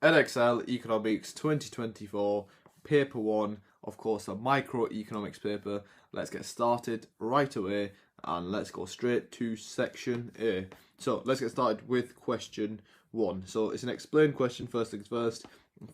Edexcel Economics 2024, paper 1, of course a microeconomics paper. Let's get started right away and let's go straight to section A. So let's get started with question 1. So it's an explain question, first things first,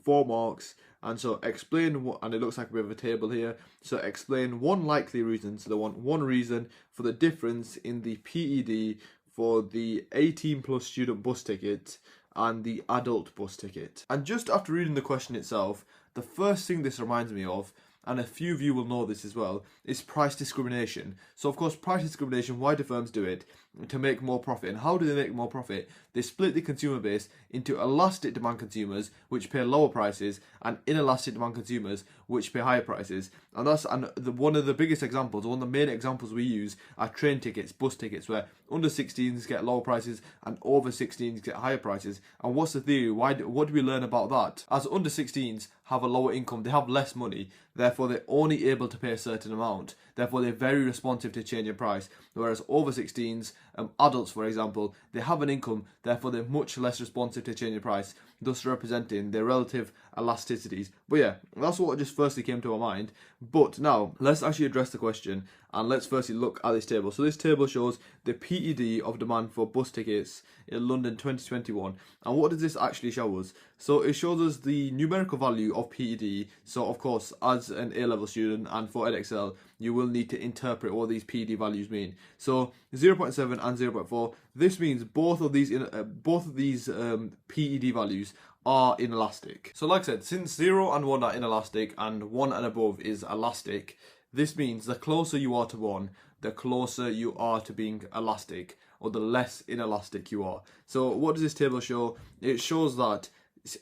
4 marks. And so explain what, and it looks like we have a table here. So explain one likely reason. So they want one reason for the difference in the PED for the 18 plus student bus ticket and the adult bus ticket. And just after reading the question itself, the first thing this reminds me of, and a few of you will know this as well, is price discrimination. So of course, price discrimination, why do firms do it? To make more profit. And how do they make more profit? They split the consumer base into elastic demand consumers, which pay lower prices, and inelastic demand consumers, which pay higher prices. And that's one of the biggest examples, one of the main examples we use are train tickets, bus tickets, where under 16s get lower prices and over 16s get higher prices. And what's the theory? What do we learn about that? As under 16s have a lower income, they have less money, therefore they're only able to pay a certain amount. Therefore they're very responsive to change in price. Whereas over 16s, adults for example, they have an income, therefore they're much less responsive to change in price, thus representing their relative elasticities. But yeah, that's what just firstly came to my mind. But now, let's actually address the question and let's firstly look at this table. So this table shows the PED of demand for bus tickets in London 2021. And what does this actually show us? So it shows us the numerical value of PED. So of course, as an A-level student and for Edexcel, you will need to interpret what these PED values mean. So 0.7 and 0.4, this means both of these PED values are inelastic. So like I said, since 0 and 1 are inelastic and 1 and above is elastic, this means the closer you are to 1, the closer you are to being elastic, or the less inelastic you are. So what does this table show? It shows that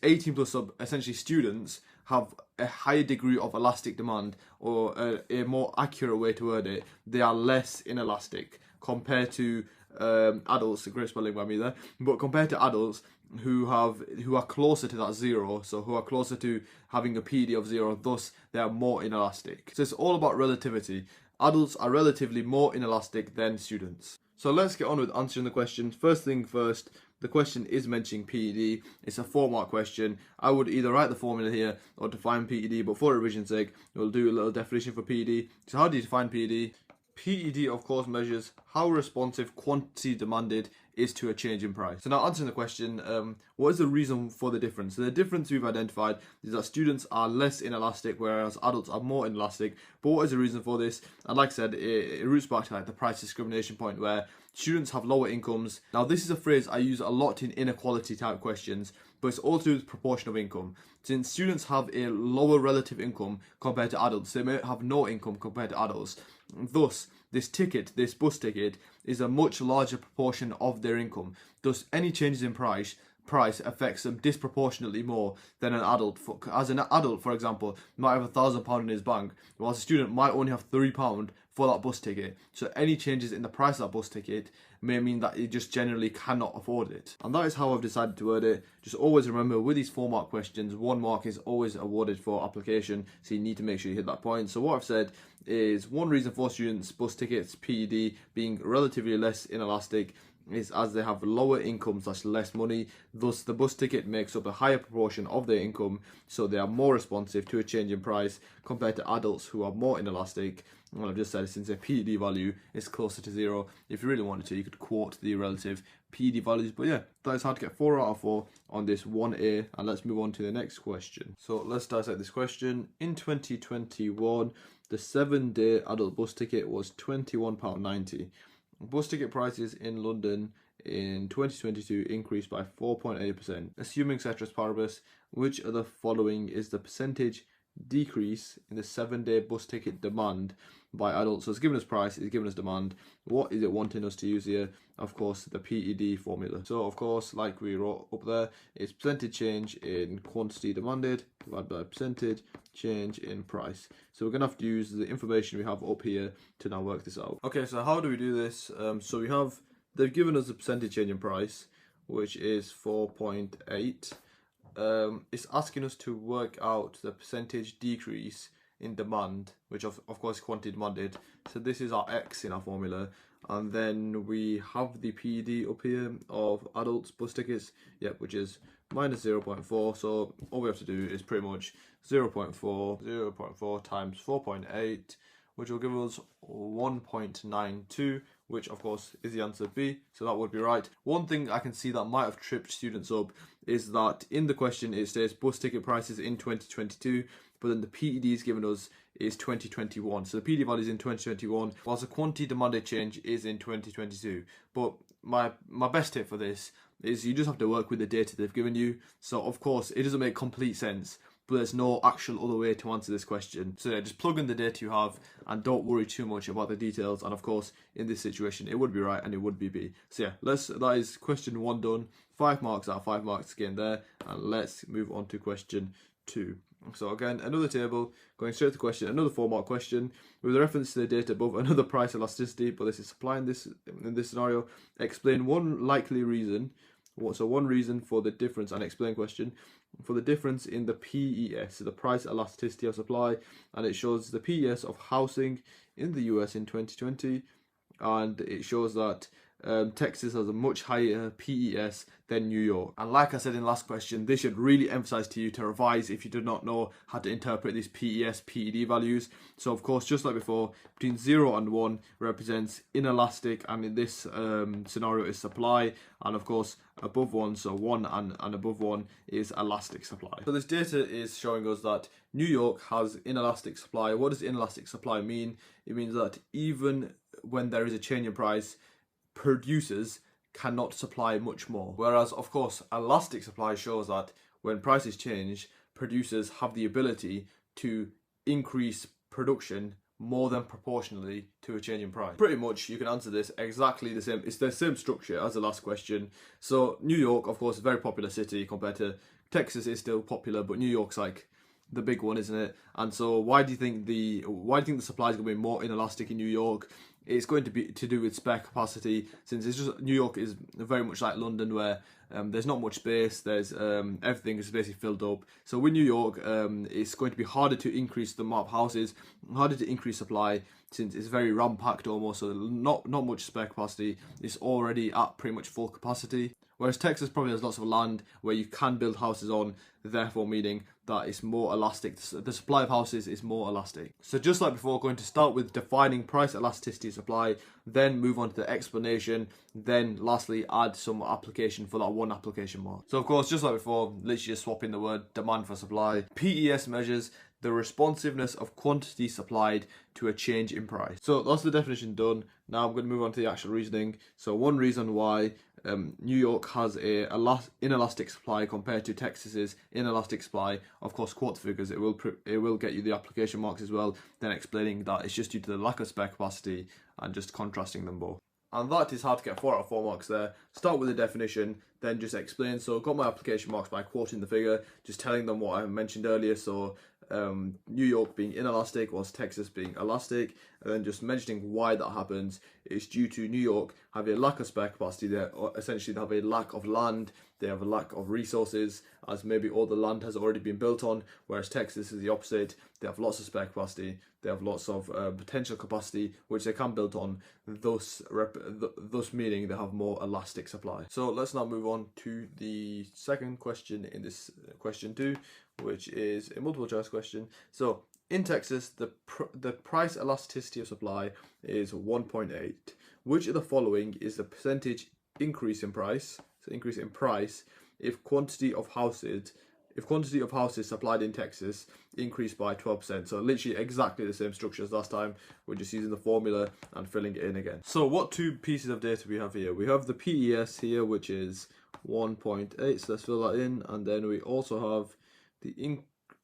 18 plus essentially students have a higher degree of elastic demand, or a more accurate way to word it, they are less inelastic compared to adults, great spelling by me there, but compared to adults who are closer to that 0, so who are closer to having a PED of 0, thus they are more inelastic. So it's all about relativity. Adults are relatively more inelastic than students. So let's get on with answering the question. First thing first, the question is mentioning PED. It's a 4-mark question. I would either write the formula here or define PED, but for revision's sake, we'll do a little definition for PED. So how do you define PED? PED, of course, measures how responsive quantity demanded is to a change in price. So now answering the question, what is the reason for the difference? So the difference we've identified is that students are less inelastic, whereas adults are more inelastic. But what is the reason for this? And like I said, it roots back to like the price discrimination point, where students have lower incomes. Now this is a phrase I use a lot in inequality type questions, but it's all to do with proportion of income. Since students have a lower relative income compared to adults, they may have no income compared to adults. Thus, this bus ticket, is a much larger proportion of their income. Thus, any changes in price affects them disproportionately more than an adult. As an adult, for example, might have £1,000 in his bank, whilst a student might only have £3 for that bus ticket. So any changes in the price of that bus ticket may mean that he just generally cannot afford it. And that is how I've decided to word it. Just always remember, with these 4-mark questions, 1 mark is always awarded for application, so you need to make sure you hit that point. So what I've said is one reason for students' bus tickets, PED, being relatively less inelastic is as they have lower income / less money. Thus the bus ticket makes up a higher proportion of their income, so they are more responsive to a change in price compared to adults who are more inelastic. Well, I've just said, since a PED value is closer to 0, if you really wanted to, you could quote the relative PED values. But yeah, that is how to get 4 out of 4 on this 1A, and let's move on to the next question. So let's dissect this question. In 2021, the 7-day adult bus ticket was £21.90. Bus ticket prices in London in 2022 increased by 4.8%. Assuming ceteris paribus, which of the following is the percentage decrease in the 7-day bus ticket demand by adults? So it's given us price, it's given us demand. What is it wanting us to use here? Of course, the PED formula. So of course, like we wrote up there, it's percentage change in quantity demanded divided by percentage change in price. So we're gonna have to use the information we have up here to now work this out. Okay, so how do we do this? So they've given us the percentage change in price, which is 4.8. It's asking us to work out the percentage decrease in demand, which of course is quantity demanded. So this is our X in our formula, and then we have the PED up here of adults bus tickets, which is minus 0.4. So all we have to do is pretty much 0.4 times 4.8, which will give us 1.92, which of course is the answer B, so that would be right. One thing I can see that might have tripped students up is that in the question it says bus ticket prices in 2022, but then the PED is given us is 2021. So the PED value is in 2021, whilst the quantity demanded change is in 2022. But my best tip for this is you just have to work with the data they've given you. So of course it doesn't make complete sense, but there's no actual other way to answer this question. So yeah, just plug in the data you have and don't worry too much about the details. And of course, in this situation, it would be right and it would be B. So yeah, that is question 1 done. 5 marks out of 5 marks again there. And let's move on to question 2. So again, another table, going straight to question, another 4-mark question with reference to the data above, another price elasticity, but this is supply in this scenario. Explain one likely reason. So one reason for the difference, and explain question, for the difference in the PES, so the price elasticity of supply, and it shows the PES of housing in the US in 2020, and it shows that Texas has a much higher PES than New York. And like I said in the last question, this should really emphasize to you to revise if you do not know how to interpret these PES, PED values. So of course, just like before, between 0 and 1 represents inelastic, and in this scenario is supply, and of course above 1, so 1 and above 1 is elastic supply. So this data is showing us that New York has inelastic supply. What does inelastic supply mean? It means that even when there is a change in price, producers cannot supply much more. Whereas, of course, elastic supply shows that when prices change, producers have the ability to increase production more than proportionally to a change in price. Pretty much, you can answer this exactly the same. It's the same structure as the last question. So New York, of course, is a very popular city compared to Texas is still popular, but New York's like the big one, isn't it? And so why do you think the supply is going to be more inelastic in New York? It's going to be to do with spare capacity, since it's just New York is very much like London, where there's not much space. There's everything is basically filled up. So with New York, it's going to be harder to increase the amount of houses, harder to increase supply, since it's very ram-packed almost. So not much spare capacity. It's already at pretty much full capacity. Whereas Texas probably has lots of land where you can build houses on, therefore meaning that it's more elastic. The supply of houses is more elastic. So just like before, going to start with defining price elasticity of supply, then move on to the explanation, then lastly add some application for that one application mark. So of course, just like before, literally just swapping the word demand for supply. PES measures the responsiveness of quantity supplied to a change in price. So that's the definition done. Now I'm going to move on to the actual reasoning. So one reason why New York has a inelastic supply compared to Texas's inelastic supply, of course, quarter figures, it will get you the application marks as well, then explaining that it's just due to the lack of spare capacity and just contrasting them both. And that is how to get 4 out of 4 marks there. Start with the definition, then just explain. So got my application marks by quoting the figure, just telling them what I mentioned earlier. So New York being inelastic whilst Texas being elastic, and then just mentioning why that happens. It's due to New York having a lack of spare capacity there, or essentially they have a lack of land, they have a lack of resources, as maybe all the land has already been built on, whereas Texas is the opposite. They have lots of spare capacity, they have lots of potential capacity which they can build on, thus meaning they have more elastic supply. So let's now move on to the second question in this question 2, which is a multiple choice question. So in Texas, the price elasticity of supply is 1.8. Which of the following is the percentage increase in price? So increase in price if quantity of houses supplied in Texas increased by 12%. So literally exactly the same structure as last time. We're just using the formula and filling it in again. So what 2 pieces of data we have here? We have the PES here, which is 1.8. So let's fill that in, and then we also have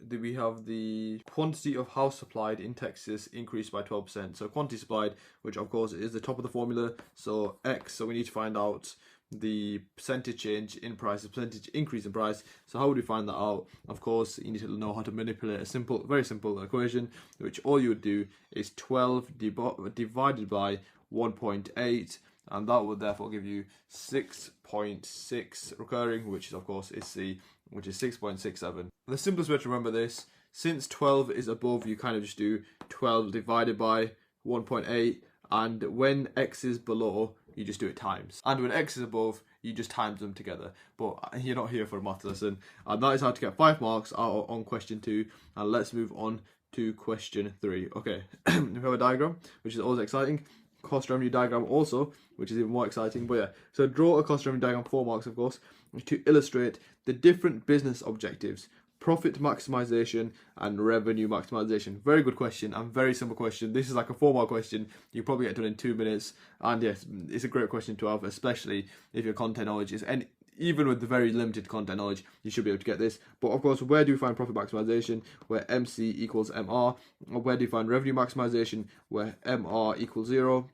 the quantity of house supplied in Texas increased by 12%. So quantity supplied, which of course is the top of the formula, so X. So we need to find out the percentage change in price, the percentage increase in price. So how would we find that out? Of course, you need to know how to manipulate a very simple equation, which all you would do is 12 divided by 1.8, and that would therefore give you 6.6 recurring, which is of course is C, which is 6.67. The simplest way to remember this, since 12 is above, you kind of just do 12 divided by 1.8, and when X is below, you just do it times. And when X is above, you just times them together. But you're not here for a maths lesson. And that is how to get 5 marks out on question 2. And let's move on to question 3. Okay, we have a diagram, which is always exciting. Cost revenue diagram also, which is even more exciting. But yeah, so draw a cost revenue diagram, 4 marks of course, to illustrate the different business objectives: profit maximization and revenue maximization. Very good question and very simple question. This is like a 4-mark question. You probably get done in 2 minutes. And yes, it's a great question to have, especially if your content knowledge is any. Even with the very limited content knowledge, you should be able to get this. But of course, where do we find profit maximization? Where MC equals MR. Or where do you find revenue maximization? Where MR equals 0.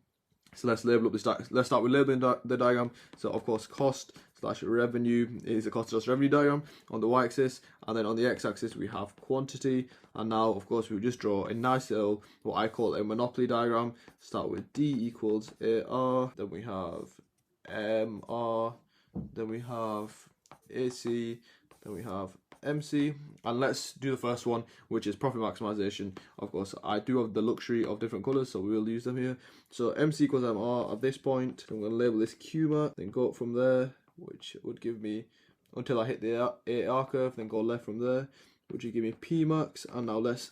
So let's label up this. Let's start with labeling the diagram. So of course, cost slash revenue is a cost slash revenue diagram on the y-axis, and then on the x-axis we have quantity. And now, of course, we just draw a nice little, what I call a monopoly diagram. Start with D equals AR. Then we have MR. Then we have AC, then we have MC, and let's do the first one, which is profit maximization. Of course, I do have the luxury of different colors, so we will use them here. So MC equals MR at this point. I'm going to label this Q mark, then go up from there, which would give me, until I hit the AR curve, then go left from there, which would give me P max. And now let's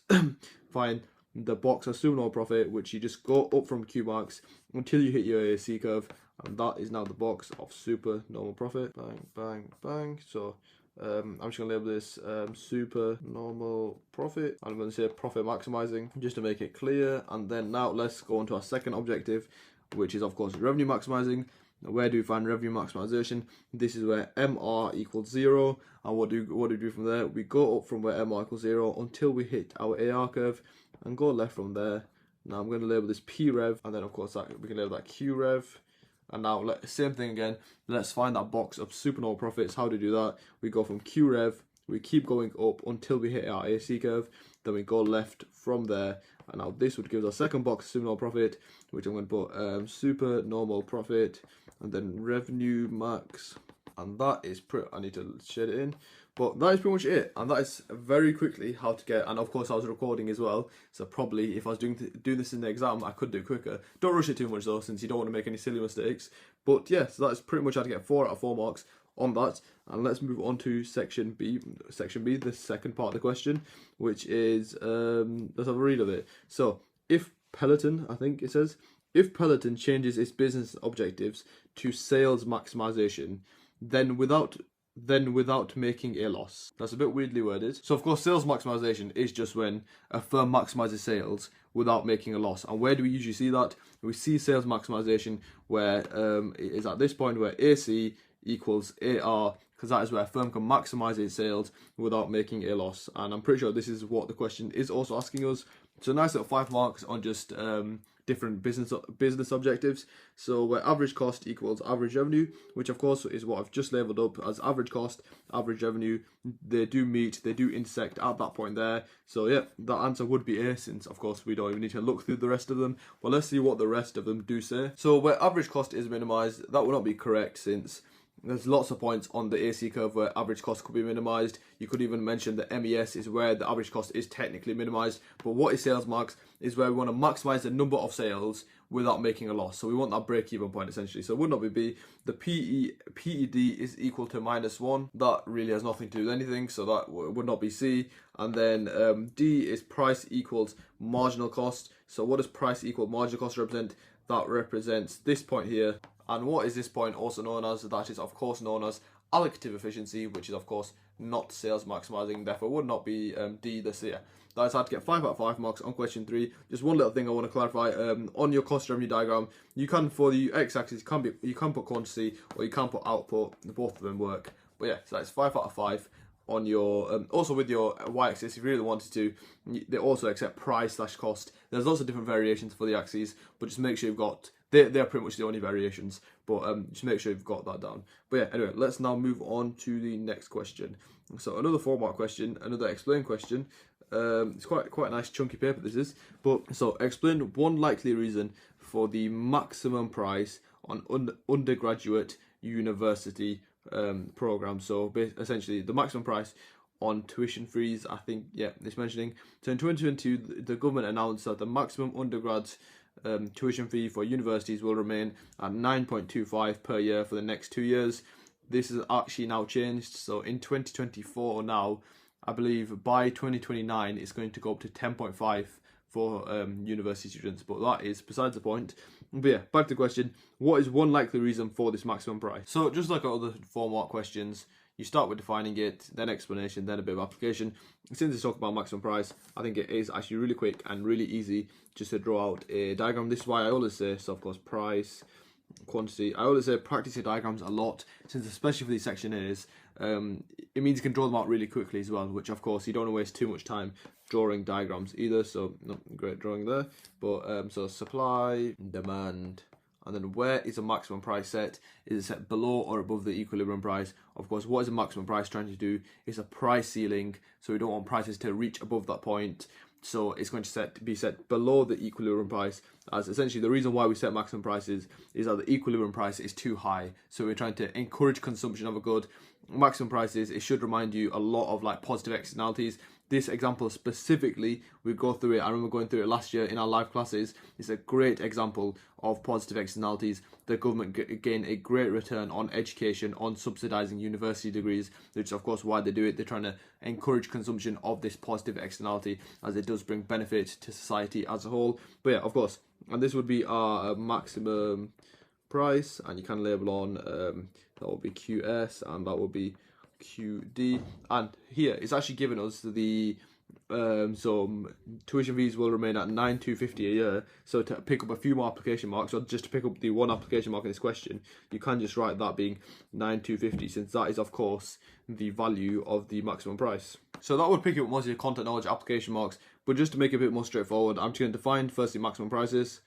find the box of super normal profit, which you just go up from Q marks until you hit your AC curve. And that is now the box of super normal profit. Bang, bang, bang. So I'm just going to label this super normal profit. I'm going to say profit maximizing just to make it clear. And then now let's go on to our second objective, which is of course revenue maximizing. Now, where do we find revenue maximization? This is where MR equals 0. And what do we do from there? We go up from where MR equals 0 until we hit our AR curve and go left from there. Now I'm going to label this P rev, and then of course we can label that Q rev. And now, same thing again, let's find that box of super normal profits. How to do that? We go from Q rev, we keep going up until we hit our AC curve, then we go left from there. And now this would give us our second box of super normal profit, which I'm going to put super normal profit, and then revenue max. And that is I need to shed it in. But that is pretty much it, and that is very quickly how to get. And of course I was recording as well, so probably if I was doing this in the exam I could do quicker. Don't rush it too much though, since you don't want to make any silly mistakes. But yeah, so that's pretty much how to get 4 out of 4 marks on that. And let's move on to section B, the second part of the question, which is let's have a read of it. So if Peloton, I think it says, if Peloton changes its business objectives to sales maximization, then without making a loss. That's a bit weirdly worded. So of course, sales maximization is just when a firm maximizes sales without making a loss. And where do we usually see that? We see sales maximization where it is at this point where AC equals AR, because that is where a firm can maximize its sales without making a loss. And I'm pretty sure this is what the question is also asking us. So nice little 5 marks on just different business objectives. So where average cost equals average revenue, which of course is what I've just labelled up as average cost, average revenue. They do meet, they do intersect at that point there. So yeah, that answer would be A, since of course we don't even need to look through the rest of them. But let's see what the rest of them do say. So where average cost is minimised, that will not be correct, since there's lots of points on the AC curve where average cost could be minimised. You could even mention that MES is where the average cost is technically minimised. But what is sales max is where we want to maximise the number of sales without making a loss. So we want that break-even point essentially. So it would not be B. The PED is equal to -1. That really has nothing to do with anything, so that would not be C. And then D is price equals marginal cost. So what does price equal marginal cost represent? That represents this point here. And what is this point also known as? That is of course known as allocative efficiency, which is of course not sales maximizing, therefore would not be D this year. That's how to get 5 out of 5 marks on question 3. Just one little thing I want to clarify, on your cost revenue diagram, you can, for the x-axis, you can put quantity or you can put output, both of them work. But yeah, so that's 5 out of 5 on your, also with your y-axis, if you really wanted to, they also accept price slash cost. There's lots of different variations for the axes, but just make sure you've got, they're pretty much the only variations, but just make sure you've got that down. But yeah, anyway, let's now move on to the next question. So another 4-mark question, another explain question. It's quite a nice chunky paper this is. But so explain one likely reason for the maximum price on undergraduate university program. So essentially the maximum price on tuition fees, I think, yeah, it's mentioning. So in 2022, the government announced that the maximum undergrad tuition fee for universities will remain at 9.25 per year for the next 2 years. This is actually now changed. So in 2024 now, I believe by 2029 it's going to go up to 10.5 for university students, but that is besides the point. But yeah, back to the question, what is one likely reason for this maximum price? So just like our other 4-mark questions, you start with defining it, then explanation, then a bit of application. Since it's talking about maximum price, I think it is actually really quick and really easy just to draw out a diagram. This is why I always say, so of course, price, quantity. I always say practice your diagrams a lot, since especially for these section A's, it means you can draw them out really quickly as well, which of course you don't want to waste too much time drawing diagrams either. So not great drawing there, but so supply, demand, and then where is a maximum price set? Is it set below or above the equilibrium price? Of course, what is a maximum price trying to do? It's a price ceiling, so we don't want prices to reach above that point. So it's going to be set below the equilibrium price, as essentially the reason why we set maximum prices is that the equilibrium price is too high. So we're trying to encourage consumption of a good. Maximum prices, it should remind you a lot of like positive externalities. This example specifically, we go through it. I remember going through it last year in our live classes. It's a great example of positive externalities. The government gain a great return on education, on subsidising university degrees, which is of course why they do it. They're trying to encourage consumption of this positive externality, as it does bring benefit to society as a whole. But yeah, of course, and this would be our maximum price, and you can label on that would be QS, and that would be QD. And here it's actually giving us the some tuition fees will remain at 9,250 a year. So to pick up a few more application marks, or just to pick up the one application mark in this question, you can just write that being 9,250, since that is of course the value of the maximum price. So that would pick up most of your content knowledge application marks, but just to make it a bit more straightforward, I'm just going to define firstly maximum prices.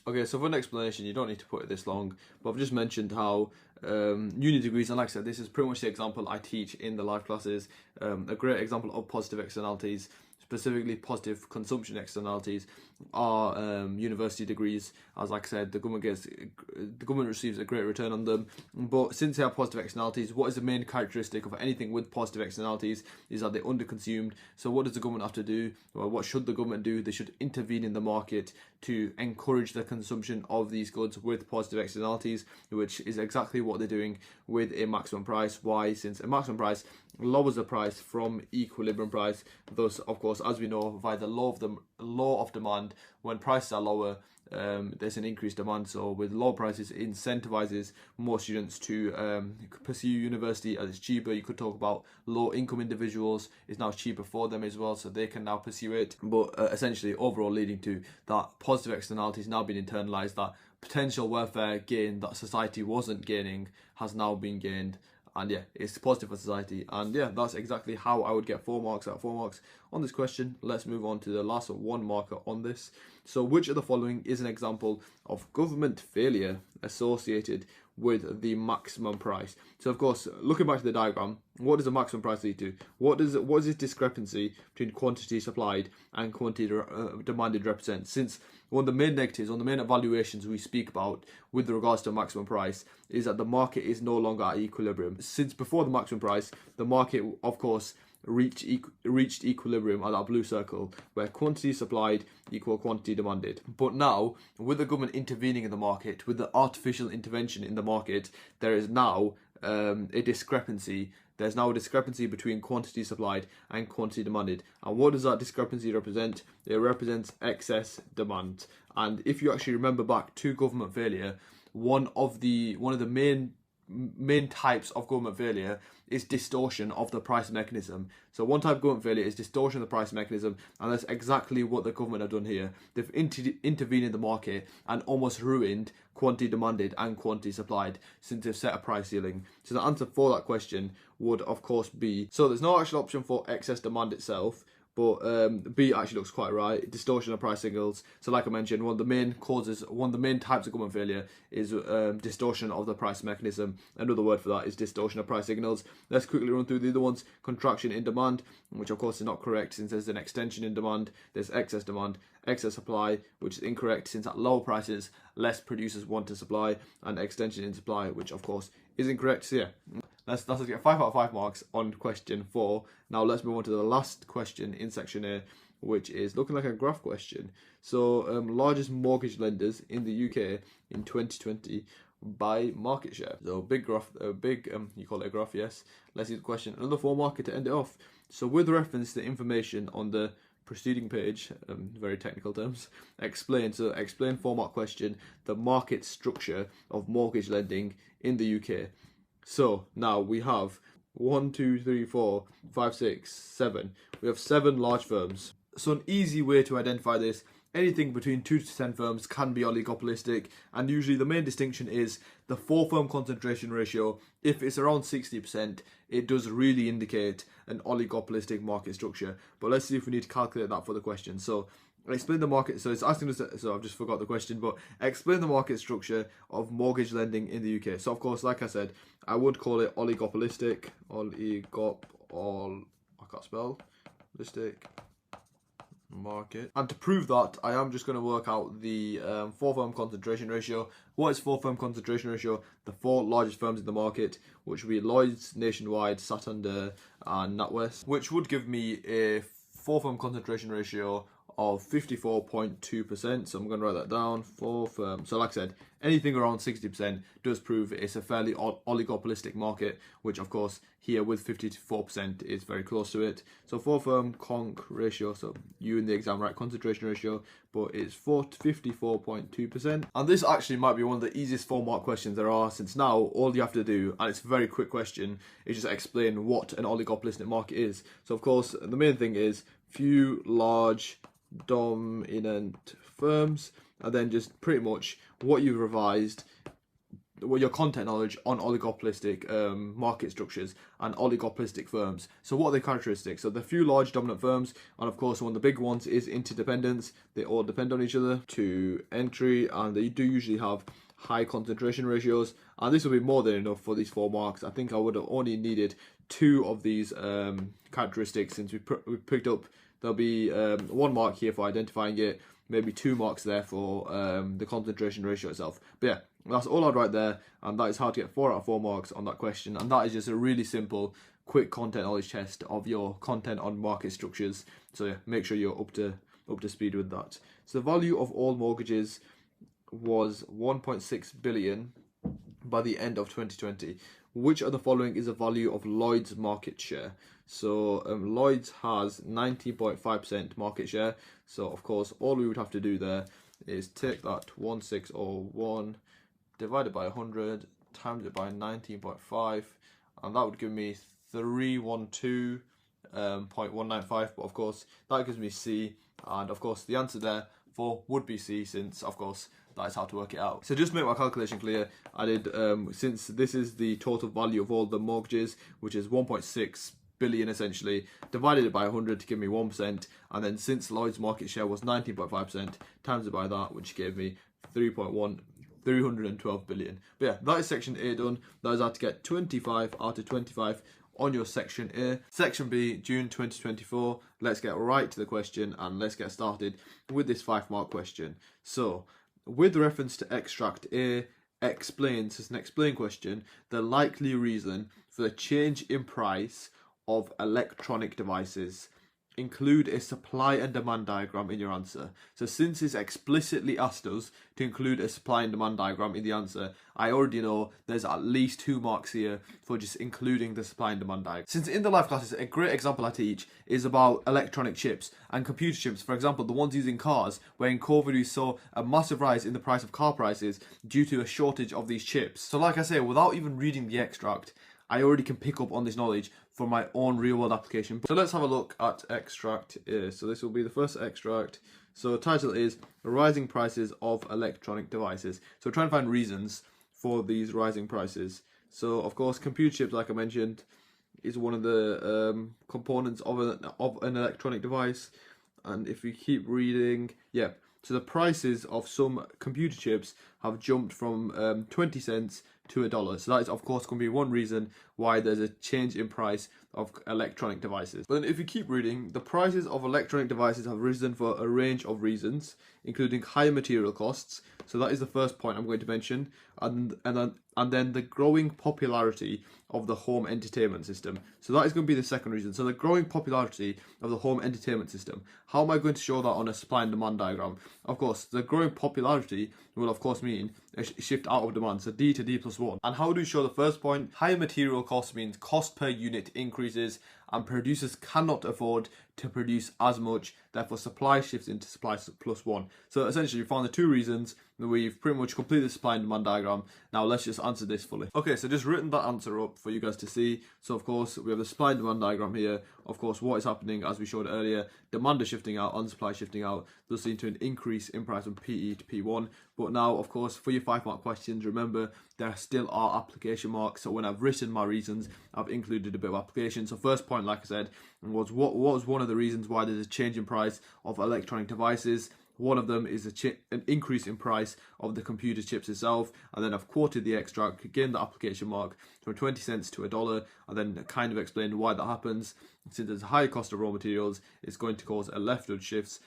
Okay, so for an explanation, you don't need to put it this long, but I've just mentioned how uni degrees, and like I said, this is pretty much the example I teach in the live classes, a great example of positive externalities, specifically positive consumption externalities, are university degrees. As like I said, the government receives a great return on them. But since they have positive externalities, what is the main characteristic of anything with positive externalities is that they're underconsumed. So what does the government have to do? Well, what should the government do? They should intervene in the market to encourage the consumption of these goods with positive externalities, which is exactly what they're doing with a maximum price. Why? Since a maximum price lowers the price from equilibrium price. Thus, of course, as we know, via the law of demand, when prices are lower, there's an increased demand. So with low prices, it incentivizes more students to pursue university as it's cheaper. You could talk about low income individuals, it's now cheaper for them as well, so they can now pursue it. But essentially overall leading to that positive externalities now being internalized, that potential welfare gain that society wasn't gaining has now been gained. And yeah, it's positive for society. And yeah, that's exactly how I would get 4 marks out of 4 marks on this question. Let's move on to the last 1 marker on this. So which of the following is an example of government failure associated with the maximum price? So of course, looking back to the diagram, what does the maximum price lead to? What is this discrepancy between quantity supplied and quantity demanded represent? Since one of the main negatives, one of the main evaluations we speak about with regards to maximum price is that the market is no longer at equilibrium. Since before the maximum price, the market of course reached equilibrium at that blue circle, where quantity supplied equal quantity demanded. But now, with the government intervening in the market, with the artificial intervention in the market, there is now a discrepancy. There's now a discrepancy between quantity supplied and quantity demanded. And what does that discrepancy represent? It represents excess demand. And if you actually remember back to government failure, one of the main types of government failure is distortion of the price mechanism. So one type of government failure is distortion of the price mechanism, and that's exactly what the government have done here. They've intervened in the market and almost ruined quantity demanded and quantity supplied, since they've set a price ceiling. So the answer for that question would of course be, so there's no actual option for excess demand itself, but B actually looks quite right. Distortion of price signals. So like I mentioned, one of the main types of government failure is distortion of the price mechanism. Another word for that is distortion of price signals. Let's quickly run through the other ones. Contraction in demand, which of course is not correct since there's an extension in demand. There's excess demand. Excess supply, which is incorrect since at lower prices, less producers want to supply. And extension in supply, which of course is incorrect. So yeah. Let's get 5 out of 5 marks on question 4. Now let's move on to the last question in section A, which is looking like a graph question. So largest mortgage lenders in the UK in 2020 by market share. So big graph, you call it a graph, yes. Let's see the question. Another 4 marker to end it off. So with reference to information on the preceding page, very technical terms, explain 4-mark question, the market structure of mortgage lending in the UK. So now we have 1, 2, 3, 4, 5, 6, 7. We have 7 large firms. So an easy way to identify this, anything between 2 to 10 firms can be oligopolistic, and usually the main distinction is the 4-firm concentration ratio. If it's around 60%, it does really indicate an oligopolistic market structure. But let's see if we need to calculate that for the question. So explain the market, so it's asking us, so I've just forgot the question, but explain the market structure of mortgage lending in the UK. So of course, like I said, I would call it oligopolistic, I can't spell, listic market. And to prove that, I am just going to work out the 4-firm concentration ratio. What is 4-firm concentration ratio? The 4 largest firms in the market, which would be Lloyds, Nationwide, Santander, and NatWest, which would give me a 4-firm concentration ratio of 54.2%. So I'm going to write that down. 4 firms. So like I said, anything around 60% does prove it's a fairly oligopolistic market, which of course here with 54% is very close to it. So 4-firm conc ratio, so you in the exam write concentration ratio, but it's 54.2%. And this actually might be one of the easiest 4-mark questions there are, since now all you have to do, and it's a very quick question, is just explain what an oligopolistic market is. So of course the main thing is few large dominant firms, and then just pretty much what you've revised, what your content knowledge on oligopolistic market structures and oligopolistic firms. So what are the characteristics? So the few large dominant firms, and of course one of the big ones is interdependence. They all depend on each other to entry, and they do usually have high concentration ratios, and this will be more than enough for these 4 marks. I think I would have only needed 2 of these characteristics, since we picked up. There'll be 1 mark here for identifying it, maybe 2 marks there for the concentration ratio itself. But yeah, that's all I'd write there, and that is how to get 4 out of 4 marks on that question. And that is just a really simple, quick content knowledge test of your content on market structures. So yeah, make sure you're up to speed with that. So the value of all mortgages was 1.6 billion by the end of 2020. Which of the following is the value of Lloyd's market share? So Lloyd's has 19.5% market share. So of course, all we would have to do there is take that 1601 divided by 100 times it by 19.5, and that would give me 312.195. But of course, that gives me C, and of course the answer there for would be C, since of course that is how to work it out. So just to make my calculation clear, I did, since this is the total value of all the mortgages, which is 1.6 billion essentially, divided it by 100 to give me 1%, and then since Lloyd's market share was 19.5%, times it by that, which gave me 312 billion. But yeah, that is section A done. That is how to get 25 out of 25 on your section A. Section B, June 2024. Let's get right to the question, and let's get started with this 5-mark question. So with reference to extract A, explains, it's an explain question, the likely reason for the change in price of electronic devices. Include a supply and demand diagram in your answer. So since it's explicitly asked us to include a supply and demand diagram in the answer, I already know there's at least 2 marks here for just including the supply and demand diagram. Since in the life classes, a great example I teach is about electronic chips and computer chips. For example, the ones used in cars, where in COVID we saw a massive rise in the price of car prices due to a shortage of these chips. So like I say, without even reading the extract, I already can pick up on this knowledge for my own real world application. So let's have a look at extract A. So this will be the first extract. So title is Rising Prices of Electronic Devices. So we're trying to find reasons for these rising prices. So of course, computer chips, like I mentioned, is one of the components of an electronic device. And if we keep reading, yeah, so the prices of some computer chips have jumped from 20 cents to $1. So that is of course going to be one reason why there's a change in price of electronic devices. But then if you keep reading, the prices of electronic devices have risen for a range of reasons, including higher material costs. So that is the first point I'm going to mention, and then the growing popularity of the home entertainment system. So that is going to be the second reason. So the growing popularity of the home entertainment system. How am I going to show that on a supply and demand diagram? Of course, the growing popularity will of course mean a shift out of demand. So D to D plus 1. And how do we show the first point? Higher material costs means cost per unit increases, and producers cannot afford to produce as much, therefore supply shifts into supply plus 1. So essentially we found the two reasons, that we've pretty much completed the supply and demand diagram. Now let's just answer this fully. Okay, so just written that answer up for you guys to see. So of course we have the supply and demand diagram here. Of course what is happening, as we showed earlier, demand is shifting out and supply shifting out, thus leading to an increase in price from PE to P1. But now of course for your 5-mark questions, remember there still are application marks. So when I've written my reasons, I've included a bit of application. So first point, like I said, was what was one of the reasons why there's a change in price of electronic devices. One of them is an increase in price of the computer chips itself, and then I've quoted the extract, again the application mark, from 20 cents to $1, and then kind of explained why that happens. Since there's a higher cost of raw materials, it's going to cause a leftward shift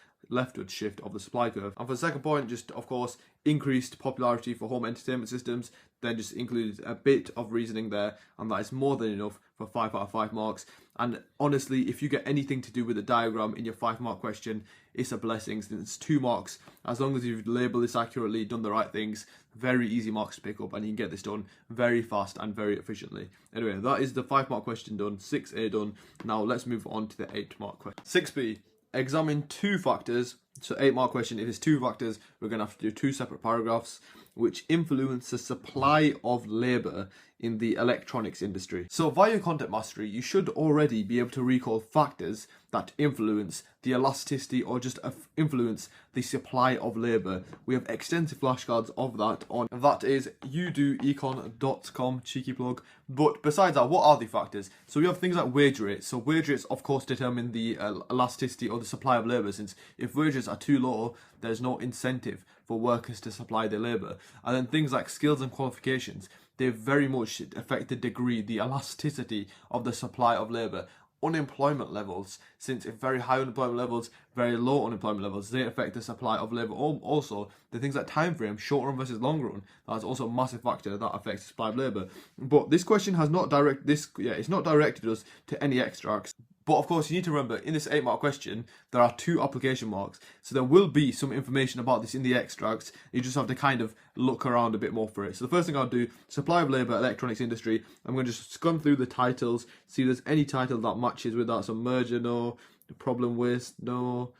of the supply curve. And for the second point, just of course increased popularity for home entertainment systems, then just included a bit of reasoning there, and that is more than enough for 5 out of 5 marks. And honestly, if you get anything to do with the diagram in your 5-mark question, it's a blessing. It's 2 marks. As long as you've labelled this accurately, done the right things, very easy marks to pick up, and you can get this done very fast and very efficiently. Anyway, that is the 5-mark question done, 6A done. Now let's move on to the 8-mark question. 6B, examine 2 factors. So 8-mark question, if it's 2 factors, we're going to have to do 2 separate paragraphs, which influence the supply of labour in the electronics industry. So via content mastery, you should already be able to recall factors that influence the elasticity or just influence the supply of labour. We have extensive flashcards of that on, that is udoecon.com, cheeky plug. But besides that, what are the factors? So we have things like wage rates. So wage rates of course determine the elasticity or the supply of labour, since if wages are too low, there's no incentive for workers to supply their labour. And then things like skills and qualifications, they very much affect the degree, the elasticity of the supply of labour. Unemployment levels, since if very high unemployment levels, very low unemployment levels, they affect the supply of labour. Also, the things like time frame, short run versus long run, that's also a massive factor that affects the supply of labour. But this question has not it's not directed us to any extracts. But of course, you need to remember, in this 8-mark question, there are 2 application marks. So there will be some information about this in the extracts. You just have to kind of look around a bit more for it. So the first thing I'll do, supply of labour, electronics industry. I'm going to just scan through the titles, see if there's any title that matches with that. So merger, no. Problem waste, no.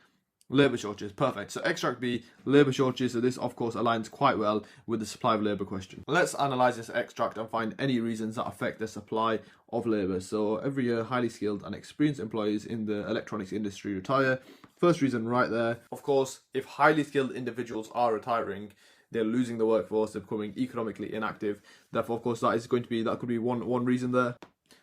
Labour shortages, perfect. So extract B, labour shortages. So this of course aligns quite well with the supply of labour question. Let's analyse this extract and find any reasons that affect the supply of labour. So every year, highly skilled and experienced employees in the electronics industry retire. First reason right there. Of course, if highly skilled individuals are retiring, they're losing the workforce, they're becoming economically inactive. Therefore, of course, that could be one reason there.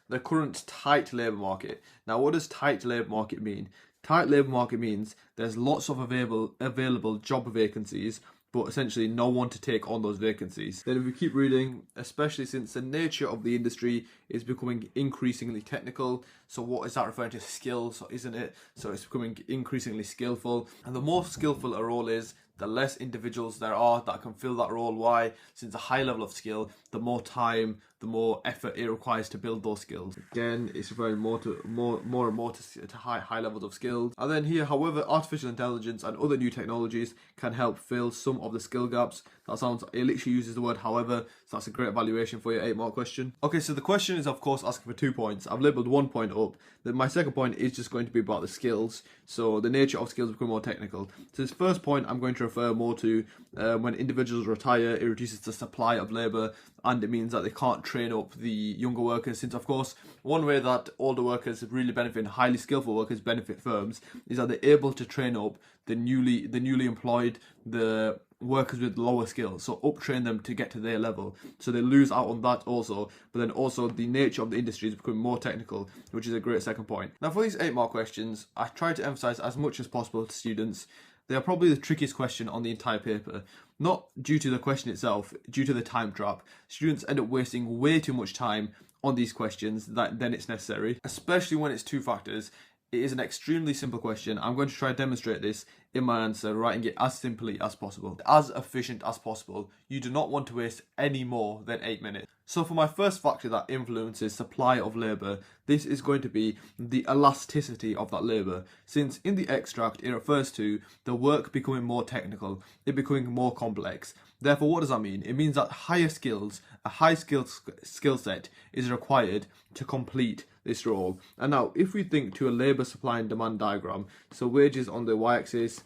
The current tight labour market. Now, what does tight labour market mean? Tight labour market means there's lots of available job vacancies, but essentially no one to take on those vacancies. Then if we keep reading, especially since the nature of the industry is becoming increasingly technical, so what is that referring to? Skills, isn't it? So it's becoming increasingly skillful, and the more skillful a role is, the less individuals there are that can fill that role. Why? Since the high level of skill, the more time, the more effort it requires to build those skills. Again, it's referring more and more to high levels of skills. And then here, however, artificial intelligence and other new technologies can help fill some of the skill gaps. It literally uses the word however, so that's a great evaluation for your 8-mark question. Okay, so the question is of course asking for 2 points. I've labelled 1 point up. Then my second point is just going to be about the skills. So the nature of skills become more technical. So this first point I'm going to refer more to when individuals retire, it reduces the supply of labour, and it means that they can't train up the younger workers, since of course one way that older workers really benefit and highly skillful workers benefit firms is that they're able to train up the newly employed, the workers with lower skills, so uptrain them to get to their level. So they lose out on that also, but then also the nature of the industry is becoming more technical, which is a great second point. Now for these 8-mark questions, I try to emphasise as much as possible to students. They are probably the trickiest question on the entire paper. Not due to the question itself, due to the time trap. Students end up wasting way too much time on these questions than it's necessary, especially when it's two factors. It is an extremely simple question. I'm going to try to demonstrate this in my answer, writing it as simply as possible, as efficient as possible. You do not want to waste any more than 8 minutes. So for my first factor that influences supply of labour, this is going to be the elasticity of that labour. Since in the extract it refers to the work becoming more technical, it becoming more complex. Therefore, what does that mean? It means that a high skill set is required to complete this role. And now, if we think to a labour supply and demand diagram, so wages on the y-axis,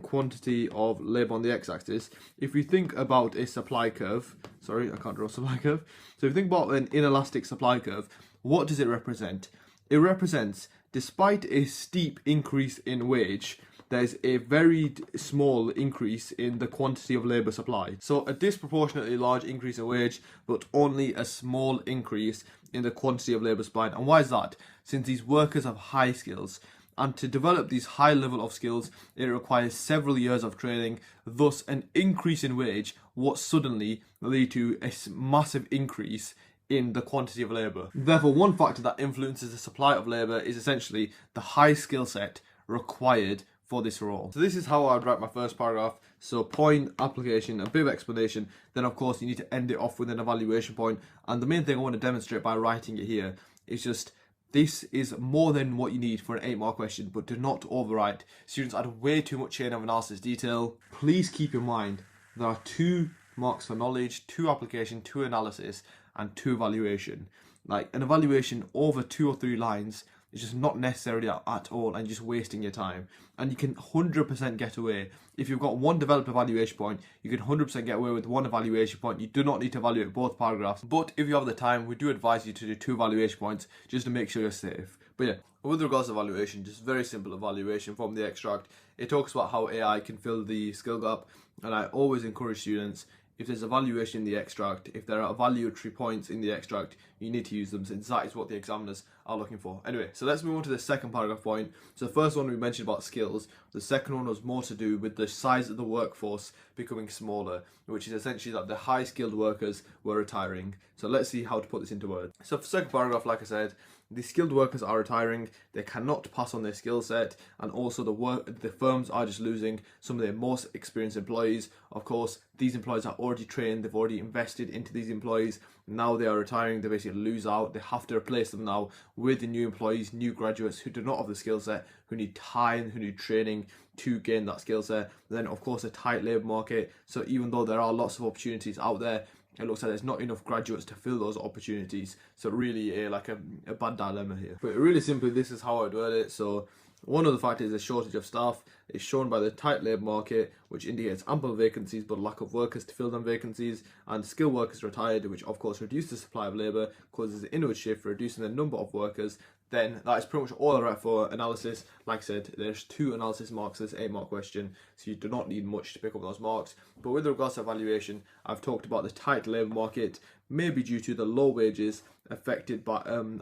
quantity of labour on the x-axis, if we think about a supply curve, sorry, I can't draw a supply curve. So if you think about an inelastic supply curve, what does it represent? It represents, despite a steep increase in wage, there's a very small increase in the quantity of labour supply. So a disproportionately large increase in wage, but only a small increase in the quantity of labour supplied. And why is that? Since these workers have high skills, and to develop these high level of skills, it requires several years of training. Thus, an increase in wage will suddenly lead to a massive increase in the quantity of labour. Therefore, one factor that influences the supply of labour is essentially the high skill set required for this role. So this is how I would write my first paragraph. So point, application, a bit of explanation. Then of course you need to end it off with an evaluation point. And the main thing I want to demonstrate by writing it here is just this is more than what you need for an 8-mark question, but do not overwrite. Students add way too much chain of analysis detail. Please keep in mind there are 2 marks for knowledge, 2 application, 2 analysis, and 2 evaluation. Like an evaluation over 2 or 3 lines is just not necessary at all, and just wasting your time. And you can 100% get away. If you've got 1 developed evaluation point, you can 100% get away with 1 evaluation point. You do not need to evaluate both paragraphs. But if you have the time, we do advise you to do 2 evaluation points just to make sure you're safe. But yeah, with regards to evaluation, just very simple evaluation from the extract. It talks about how AI can fill the skill gap, and I always encourage students, if there's evaluation in the extract, if there are evaluatory points in the extract, you need to use them, since that is what the examiners are looking for. Anyway, so let's move on to the second paragraph point. So the first one we mentioned about skills. The second one was more to do with the size of the workforce becoming smaller, which is essentially that the high skilled workers were retiring. So let's see how to put this into words. So for the second paragraph, like I said, the skilled workers are retiring, they cannot pass on their skill set, and also the firms are just losing some of their most experienced employees. Of course, these employees are already trained, they've already invested into these employees. Now they are retiring, they basically lose out. They have to replace them now with the new employees, new graduates who do not have the skill set, who need time, who need training to gain that skill set. Then of course a tight labour market, so even though there are lots of opportunities out there, it looks like there's not enough graduates to fill those opportunities. So really like a bad dilemma here. But really simply, this is how I would word it. So one of the factors is a shortage of staff. It's shown by the tight labour market, which indicates ample vacancies but lack of workers to fill them vacancies, and skilled workers retired, which of course reduces the supply of labour, causes an inward shift, reducing the number of workers. Then that is pretty much all I write for analysis. Like I said, there's 2 analysis marks, this 8-mark question, so you do not need much to pick up those marks. But with regards to evaluation, I've talked about the tight labour market, maybe due to the low wages affected by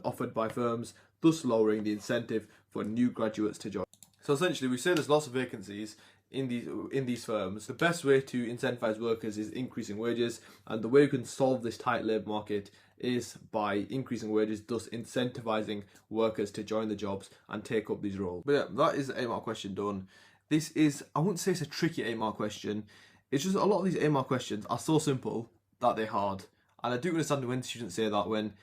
offered by firms, thus lowering the incentive for new graduates to join. So essentially, we say there's lots of vacancies in these firms. The best way to incentivize workers is increasing wages, and the way you can solve this tight labour market is by increasing wages, thus incentivizing workers to join the jobs and take up these roles. But yeah, that is the 8-mark question done. This is, I wouldn't say it's a tricky 8-mark question. It's just a lot of these 8-mark questions are so simple that they're hard. And I do understand when students say that, when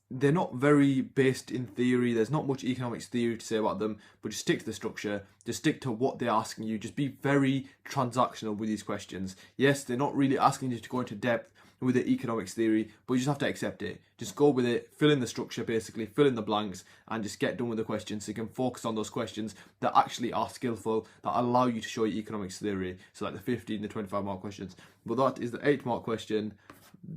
they're not very based in theory, there's not much economics theory to say about them, but just stick to the structure, just stick to what they're asking you, just be very transactional with these questions. Yes, they're not really asking you to go into depth with the economics theory, but you just have to accept it. Just go with it, fill in the structure basically, fill in the blanks, and just get done with the questions so you can focus on those questions that actually are skillful, that allow you to show your economics theory. So like the 15, the 25-mark questions. But that is the 8-mark question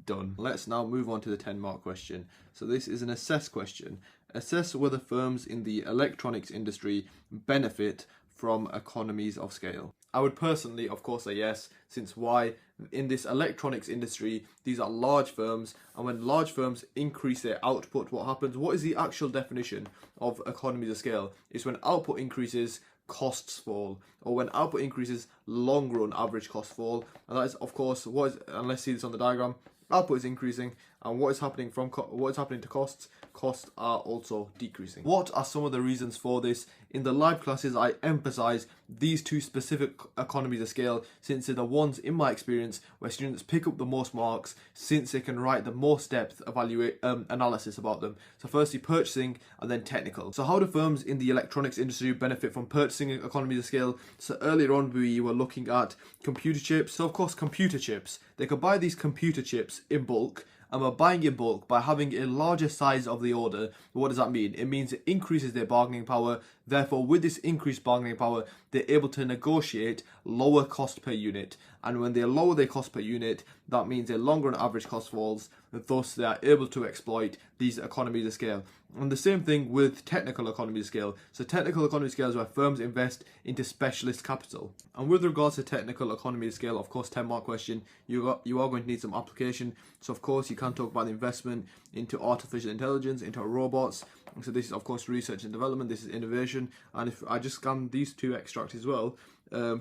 done. Let's now move on to the 10-mark question. So this is an assess question. Assess whether firms in the electronics industry benefit from economies of scale. I would personally, of course, say yes, since why? In this electronics industry, these are large firms, and when large firms increase their output, what happens? What is the actual definition of economies of scale? It's when output increases, costs fall, or when output increases, long run average costs fall. And that is, of course, and let's see this on the diagram. Output is increasing, and what is happening to costs? Costs are also decreasing. What are some of the reasons for this? In the live classes, I emphasize these two specific economies of scale, since they're the ones in my experience where students pick up the most marks, since they can write the most depth analysis about them. So firstly, purchasing, and then technical. So how do firms in the electronics industry benefit from purchasing economies of scale? So earlier on we were looking at computer chips. So of course, computer chips, they could buy these computer chips in bulk, and we're buying in bulk by having a larger size of the order. What does that mean? It means it increases their bargaining power. Therefore, with this increased bargaining power, they're able to negotiate lower cost per unit. And when they lower their cost per unit, that means their longer run average cost falls. Thus, they are able to exploit these economies of scale. And the same thing with technical economies of scale. So technical economies of scale is where firms invest into specialist capital. And with regards to technical economies of scale, of course, 10-mark question, you are going to need some application. So of course, you can talk about the investment into artificial intelligence, into robots. So this is, of course, research and development. This is innovation. And if I just scan these two extracts as well,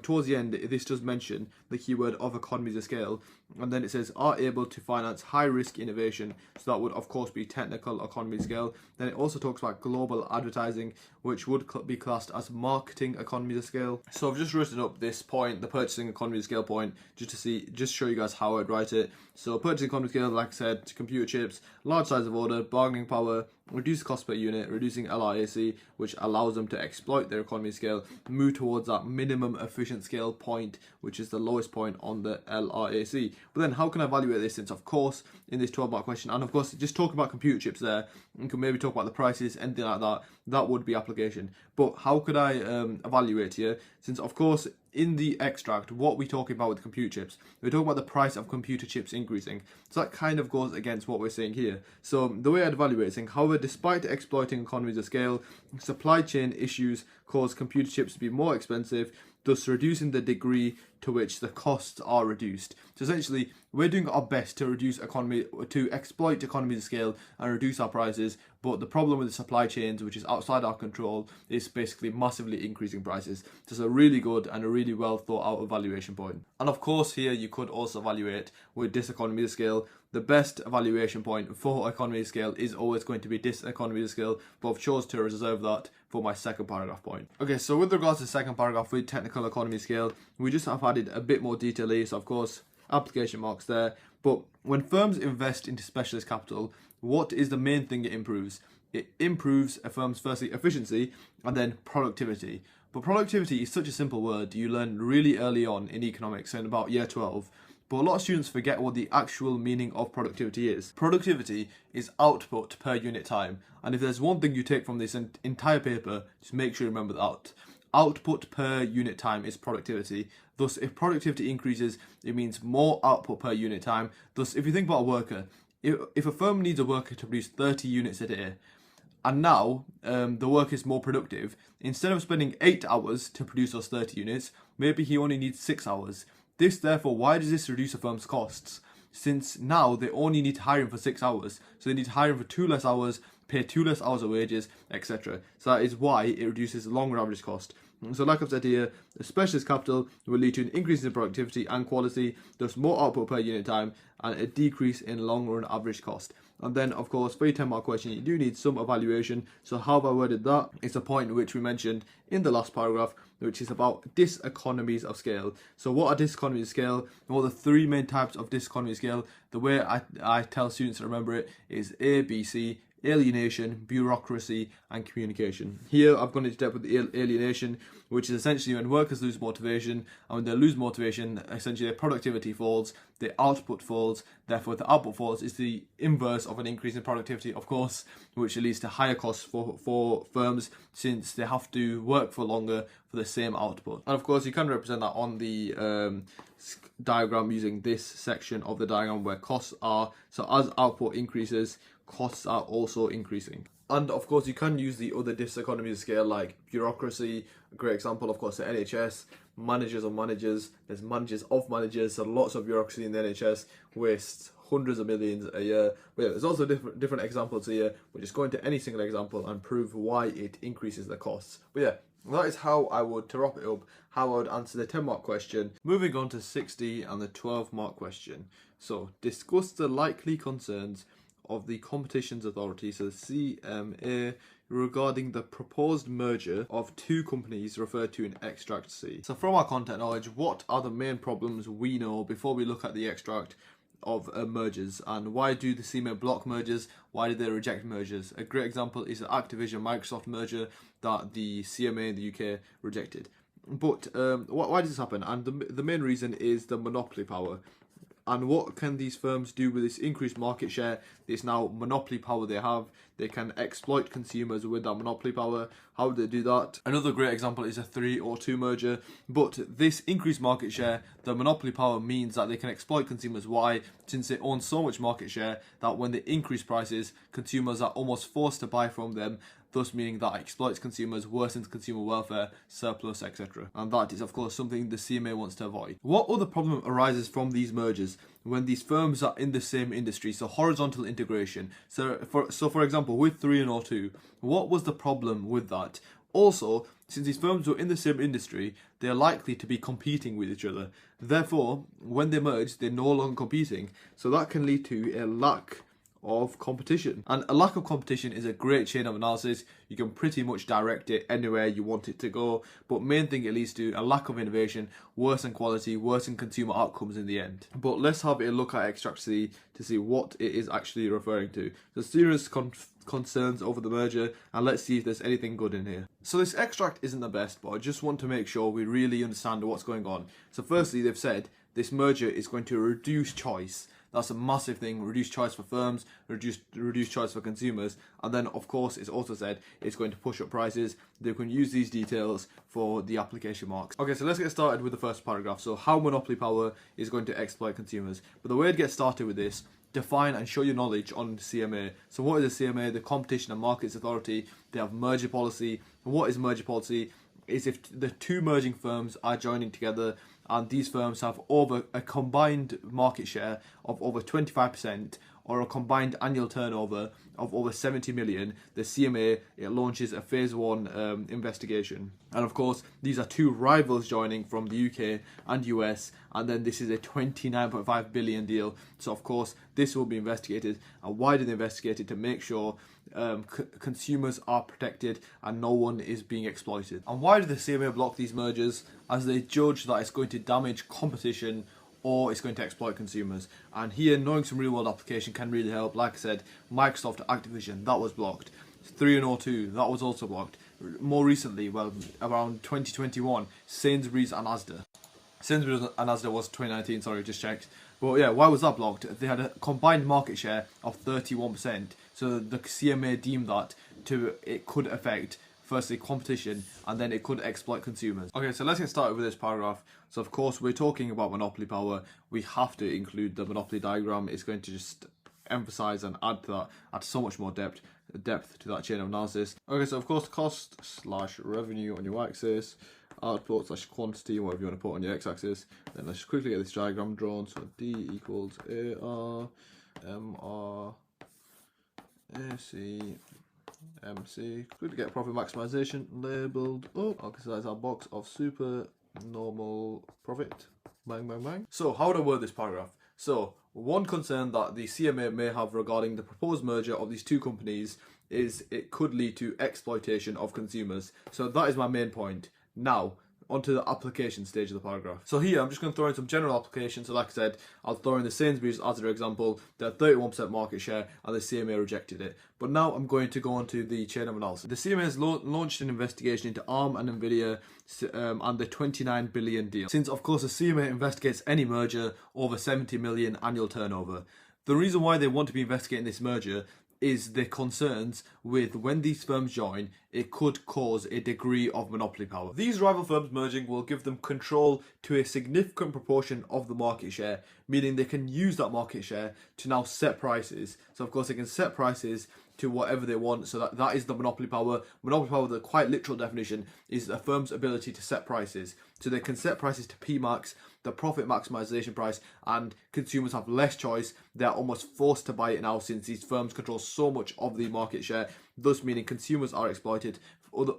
towards the end, this does mention the keyword of economies of scale, and then it says are able to finance high risk innovation. So that would of course be technical economies of scale. Then it also talks about global advertising, which would be classed as marketing economies of scale. So I've just written up this point, the purchasing economies of scale point, just show you guys how I'd write it. So purchasing economies of scale, like I said, computer chips, large size of order, bargaining power, reduce cost per unit, reducing LRAC, which allows them to exploit their economy of scale, move towards that minimum efficient scale point, which is the lowest point on the LRAC. But then how can I evaluate this? Since of course in this 12-mark question, and of course just talk about computer chips there, you can maybe talk about the prices, anything like that, that would be application. But how could I evaluate here? Since of course in the extract, what we're talking about with computer chips, we're talking about the price of computer chips increasing. So that kind of goes against what we're saying here. So the way I'd evaluate is saying, however, despite exploiting economies of scale, supply chain issues cause computer chips to be more expensive, thus reducing the degree to which the costs are reduced. So essentially, we're doing our best to exploit economies of scale and reduce our prices, but the problem with the supply chains, which is outside our control, is basically massively increasing prices. So it's a really good and a really well thought out evaluation point. And of course here you could also evaluate with diseconomies of scale. The best evaluation point for economy of scale is always going to be diseconomies of scale, but I've chose to reserve that for my second paragraph point. Okay, so with regards to the second paragraph with technical economy of scale, we just have added a bit more detail here. So of course, application marks there. But when firms invest into specialist capital, what is the main thing it improves? It improves a firm's firstly efficiency and then productivity. But productivity is such a simple word you learn really early on in economics in about year 12. But a lot of students forget what the actual meaning of productivity is. Productivity is output per unit time. And if there's one thing you take from this entire paper, just make sure you remember that. Output per unit time is productivity. Thus, if productivity increases, it means more output per unit time. Thus, if you think about a worker, if a firm needs a worker to produce 30 units a day, and now the worker is more productive, instead of spending 8 hours to produce those 30 units, maybe he only needs 6 hours. This, therefore, why does this reduce a firm's costs? Since now they only need to hire him for 6 hours, so they need to hire him for 2 less hours, pay 2 less hours of wages, etc. So that is why it reduces the longer average cost. So like I've said here, the specialist capital will lead to an increase in productivity and quality, thus more output per unit time, and a decrease in long run average cost. And then, of course, for your 10-mark question, you do need some evaluation. So how have I worded that? It's a point which we mentioned in the last paragraph, which is about diseconomies of scale. So what are diseconomies of scale? What are the 3 main types of diseconomies of scale? The way I tell students to remember it is A, B, C. Alienation, bureaucracy, and communication. Here I've gone into depth with the alienation, which is essentially when workers lose motivation, and when they lose motivation, essentially their productivity falls, their output falls. Therefore, the output falls is the inverse of an increase in productivity, of course, which leads to higher costs for firms, since they have to work for longer for the same output. And of course, you can represent that on the diagram using this section of the diagram where costs are. So as output increases, costs are also increasing. And of course, you can use the other diseconomies of scale like bureaucracy. A great example, of course, the NHS, managers of managers, there's managers of managers, so lots of bureaucracy in the NHS wastes hundreds of millions a year. But yeah, there's also different examples here. We'll just go into any single example and prove why it increases the costs. But yeah, That is how I would, to wrap it up, how I would answer the 10-mark question. Moving on to 60 and the 12-mark question. So, discuss the likely concerns of the Competitions Authority, so the CMA, regarding the proposed merger of two companies referred to in Extract C. So from our content knowledge, what are the main problems we know before we look at the extract of mergers, and why do the CMA block mergers? Why do they reject mergers? A great example is the Activision Microsoft merger that the CMA in the UK rejected. But why does this happen? And the main reason is the monopoly power. And what can these firms do with this increased market share, this now monopoly power they have? They can exploit consumers with that monopoly power. How do they do that? Another great example is a 302 merger. But this increased market share, the monopoly power, means that they can exploit consumers. Why? Since they own so much market share that when they increase prices, consumers are almost forced to buy from them, thus meaning that exploits consumers, worsens consumer welfare, surplus, etc. And that is, of course, something the CMA wants to avoid. What other problem arises from these mergers when these firms are in the same industry? So horizontal integration. So for example, with 302, what was the problem with that? Also, since these firms were in the same industry, they are likely to be competing with each other. Therefore, when they merge, they're no longer competing. So that can lead to a lack of competition. And a lack of competition is a great chain of analysis. You can pretty much direct it anywhere you want it to go, but main thing it leads to a lack of innovation, worse in quality, worse in consumer outcomes in the end. But let's have a look at Extract C to see what it is actually referring to. The serious concerns over the merger, and let's see if there's anything good in here. So this extract isn't the best, but I just want to make sure we really understand what's going on. So firstly, they've said this merger is going to reduce choice. That's a massive thing. Reduce choice for firms, reduce choice for consumers, and then of course it's also said it's going to push up prices. They can use these details for the application marks. Okay, so let's get started with the first paragraph. So how monopoly power is going to exploit consumers. But the way to get started with this, define and show your knowledge on CMA. So what is the CMA? The Competition and Markets Authority. They have merger policy. And what is merger policy? Is if the two merging firms are joining together and these firms have over a combined market share of over 25% or a combined annual turnover of over 70 million, the CMA, it launches a phase 1 investigation. And of course, these are two rivals joining from the UK and US, and then this is a 29.5 billion deal. So of course, this will be investigated. And why do they investigate it? To make sure consumers are protected and no one is being exploited. And why do the CMA block these mergers? As they judge that it's going to damage competition or it's going to exploit consumers. And here, knowing some real world application can really help. Like I said, Microsoft Activision, that was blocked. 302, that was also blocked. More recently, well, around 2021, Sainsbury's and Asda. Sainsbury's and Asda was 2019, sorry, just checked. But yeah, why was that blocked? They had a combined market share of 31%. So the CMA deemed that it could affect firstly competition, and then it could exploit consumers. Okay, so let's get started with this paragraph. So of course we're talking about monopoly power. We have to include the monopoly diagram. It's going to just emphasize and add to that, add so much more depth to that chain of analysis. Okay, so of course cost / revenue on your y-axis, output / quantity, whatever you want to put on your x-axis. Then let's just quickly get this diagram drawn. So D equals AR, MR, AC, MC. Quickly get profit maximization labeled up. Okay, so that's our box of super normal profit. Bang, bang, bang. So how would I word this paragraph? So one concern that the CMA may have regarding the proposed merger of these two companies is it could lead to exploitation of consumers. So that is my main point. Now, onto the application stage of the paragraph. So here, I'm just going to throw in some general applications. So like I said, I'll throw in the Sainsbury's as an example. They had 31% market share and the CMA rejected it. But now I'm going to go on to the chain of analysis. The CMA has launched an investigation into ARM and Nvidia and the 29 billion deal. Since, of course, the CMA investigates any merger over 70 million annual turnover. The reason why they want to be investigating this merger is the concerns with when these firms join, it could cause a degree of monopoly power. These rival firms merging will give them control to a significant proportion of the market share, meaning they can use that market share to now set prices. So of course they can set prices to whatever they want. So that is the monopoly power. Monopoly power, the quite literal definition, is a firm's ability to set prices. So they can set prices to P-max, the profit maximization price, and consumers have less choice. They're almost forced to buy it now since these firms control so much of the market share, thus meaning consumers are exploited.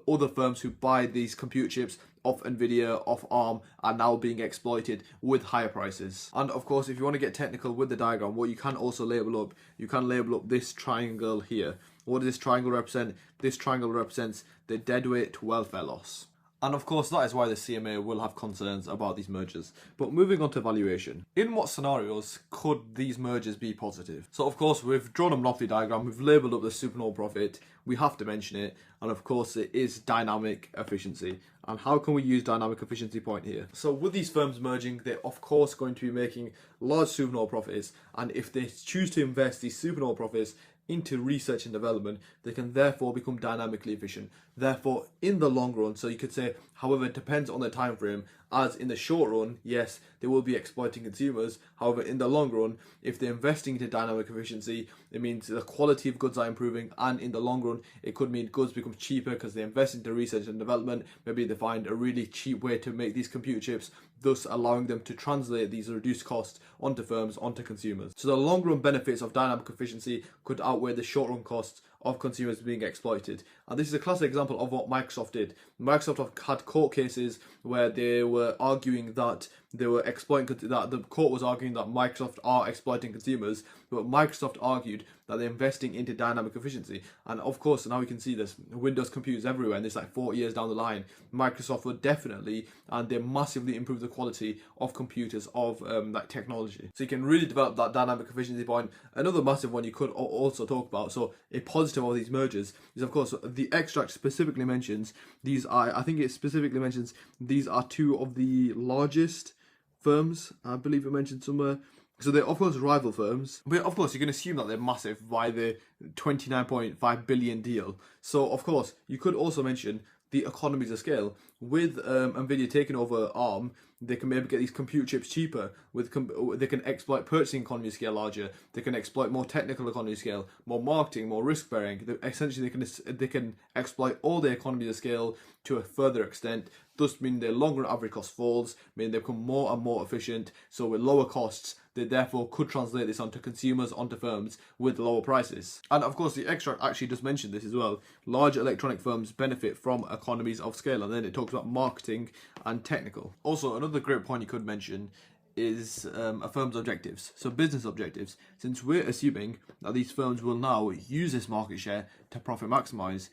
Other firms who buy these computer chips off Nvidia, off ARM, are now being exploited with higher prices. And of course, if you want to get technical with the diagram, what you can also label up, you can label up this triangle here. What does this triangle represent? This triangle represents the deadweight welfare loss. And of course, that is why the CMA will have concerns about these mergers. But moving on to valuation. In what scenarios could these mergers be positive? So of course, we've drawn a monopoly diagram, we've labelled up the supernova profit, we have to mention it, and of course it is dynamic efficiency. And how can we use dynamic efficiency point here? So with these firms merging, they're of course going to be making large supernova profits, and if they choose to invest these supernova profits into research and development, they can therefore become dynamically efficient. Therefore, in the long run, so you could say, however, it depends on the time frame, as in the short run, yes, they will be exploiting consumers. However, in the long run, if they're investing into dynamic efficiency, it means the quality of goods are improving, and in the long run, it could mean goods become cheaper because they invest into research and development. Maybe they find a really cheap way to make these computer chips, thus allowing them to translate these reduced costs onto firms, onto consumers. So the long run benefits of dynamic efficiency could outweigh the short run costs of consumers being exploited. And this is a classic example of what Microsoft did. Microsoft had court cases where they were arguing that they were exploiting, that the court was arguing that Microsoft are exploiting consumers, but Microsoft argued that they're investing into dynamic efficiency. And of course, now we can see this, Windows computers everywhere, and this like 40 years down the line, Microsoft would definitely, and they massively improve the quality of computers, of like technology. So you can really develop that dynamic efficiency point. Another massive one you could also talk about, so a positive of these mergers, is of course the extract specifically mentions these are, I think it specifically mentions these are two of the largest firms, I believe it mentioned somewhere. So they're of course rival firms, but of course you can assume that they're massive by the 29.5 billion deal. So of course you could also mention the economies of scale. With Nvidia taking over ARM, they can maybe get these computer chips cheaper. They can exploit purchasing economy of scale larger. They can exploit more technical economy of scale, more marketing, more risk bearing. Essentially, they can exploit all the economies of scale to a further extent. Thus, meaning their longer average cost falls, meaning they become more and more efficient. So with lower costs, they therefore could translate this onto consumers, onto firms with lower prices. And of course, the extract actually does mention this as well. Large electronic firms benefit from economies of scale, and then it talks about marketing and technical. Also, another great point you could mention is a firm's objectives. So business objectives, since we're assuming that these firms will now use this market share to profit maximize,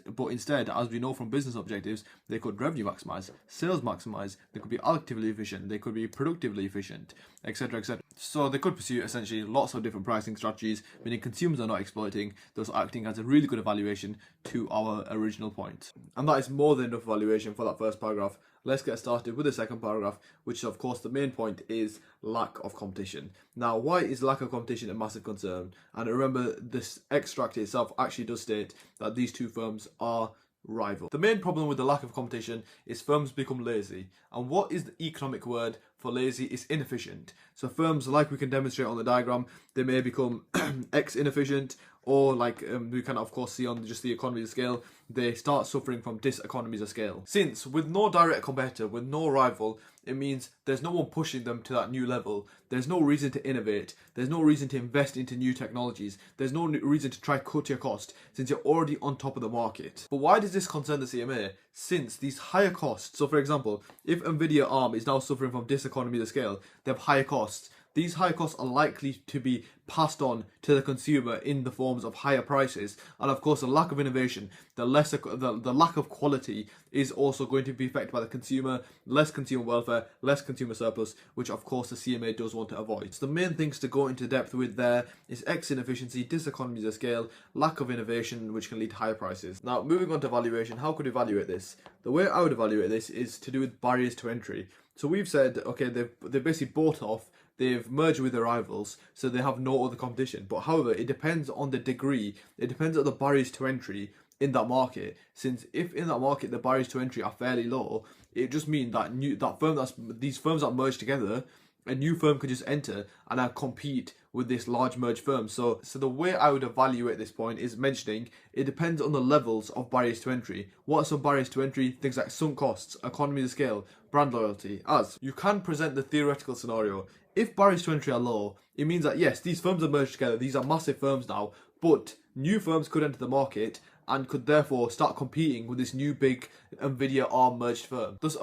but instead, as we know from business objectives, they could revenue maximize, sales maximize, they could be actively efficient, they could be productively efficient, etc, etc. So they could pursue essentially lots of different pricing strategies, meaning consumers are not exploiting, thus acting as a really good evaluation to our original point. And that is more than enough evaluation for that first paragraph. Let's get started with the second paragraph, which is of course the main point is lack of competition. Now, why is lack of competition a massive concern? And remember, this extract itself actually does state that these two firms are rival. The main problem with the lack of competition is firms become lazy. And what is the economic word for lazy? Is inefficient. So firms, like we can demonstrate on the diagram, they may become inefficient, or like we can of course see on just the economies of scale, they start suffering from diseconomies of scale. Since with no direct competitor, with no rival, it means there's no one pushing them to that new level. There's no reason to innovate. There's no reason to invest into new technologies. There's no reason to try cut your cost since you're already on top of the market. But why does this concern the CMA? Since these higher costs, so for example, if Nvidia ARM is now suffering from diseconomies of scale, they have higher costs. These higher costs are likely to be passed on to the consumer in the forms of higher prices, and of course the lack of innovation, the lack of quality is also going to be affected by the consumer, less consumer welfare, less consumer surplus, which of course the CMA does want to avoid. So the main things to go into depth with there is inefficiency, diseconomies of scale, lack of innovation, which can lead to higher prices. Now moving on to valuation, how could we evaluate this? The way I would evaluate this is to do with barriers to entry. So we've said, okay, they've basically bought off, they've merged with their rivals, so they have no other competition. But however, it depends on the degree, it depends on the barriers to entry in that market. Since if in that market the barriers to entry are fairly low, it just means that these firms that merge together, a new firm could just enter and compete with this large merged firm. So the way I would evaluate this point is mentioning it depends on the levels of barriers to entry. What are some barriers to entry? Things like sunk costs, economies of scale, brand loyalty. As you can present the theoretical scenario, if barriers to entry are low, it means that yes, these firms are merged together, these are massive firms now, but new firms could enter the market and could therefore start competing with this new big Nvidia ARM merged firm, thus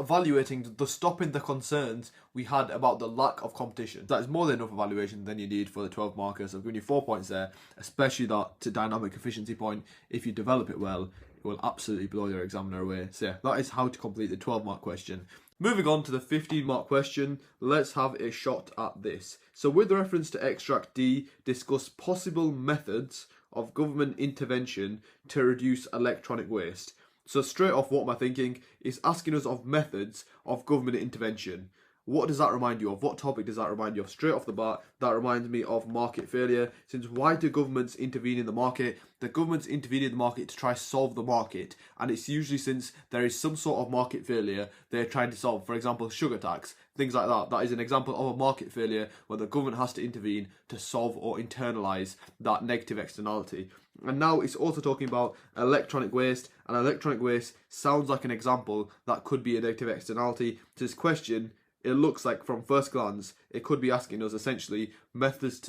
stopping the concerns we had about the lack of competition. That is more than enough evaluation than you need for the 12 markers. I've given you 4 points there, especially that dynamic efficiency point. If you develop it well, it will absolutely blow your examiner away. So yeah, that is how to complete the 12 mark question. Moving on to the 15 mark question, let's have a shot at this. So with reference to extract D, discuss possible methods of government intervention to reduce electronic waste. So straight off, what am I thinking is asking us of methods of government intervention. What does that remind you of? What topic does that remind you of? Straight off the bat, that reminds me of market failure. Since why do governments intervene in the market? The governments intervene in the market to try to solve the market. And it's usually since there is some sort of market failure they're trying to solve. For example, sugar tax, things like that. That is an example of a market failure where the government has to intervene to solve or internalise that negative externality. And now it's also talking about electronic waste, and electronic waste sounds like an example that could be a negative externality. To this question, it looks like from first glance, it could be asking us essentially methods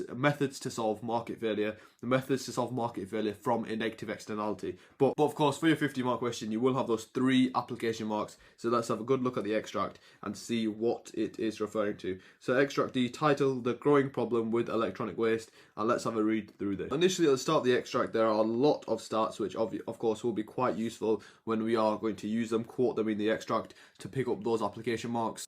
to solve market failure, the methods to solve market failure from a negative externality. But of course, for your 50 mark question, you will have those 3 application marks. So let's have a good look at the extract and see what it is referring to. So extract D, title, the growing problem with electronic waste, and let's have a read through this. Initially, at the start of the extract, there are a lot of stats, which of course will be quite useful when we are going to use them, quote them in the extract to pick up those application marks.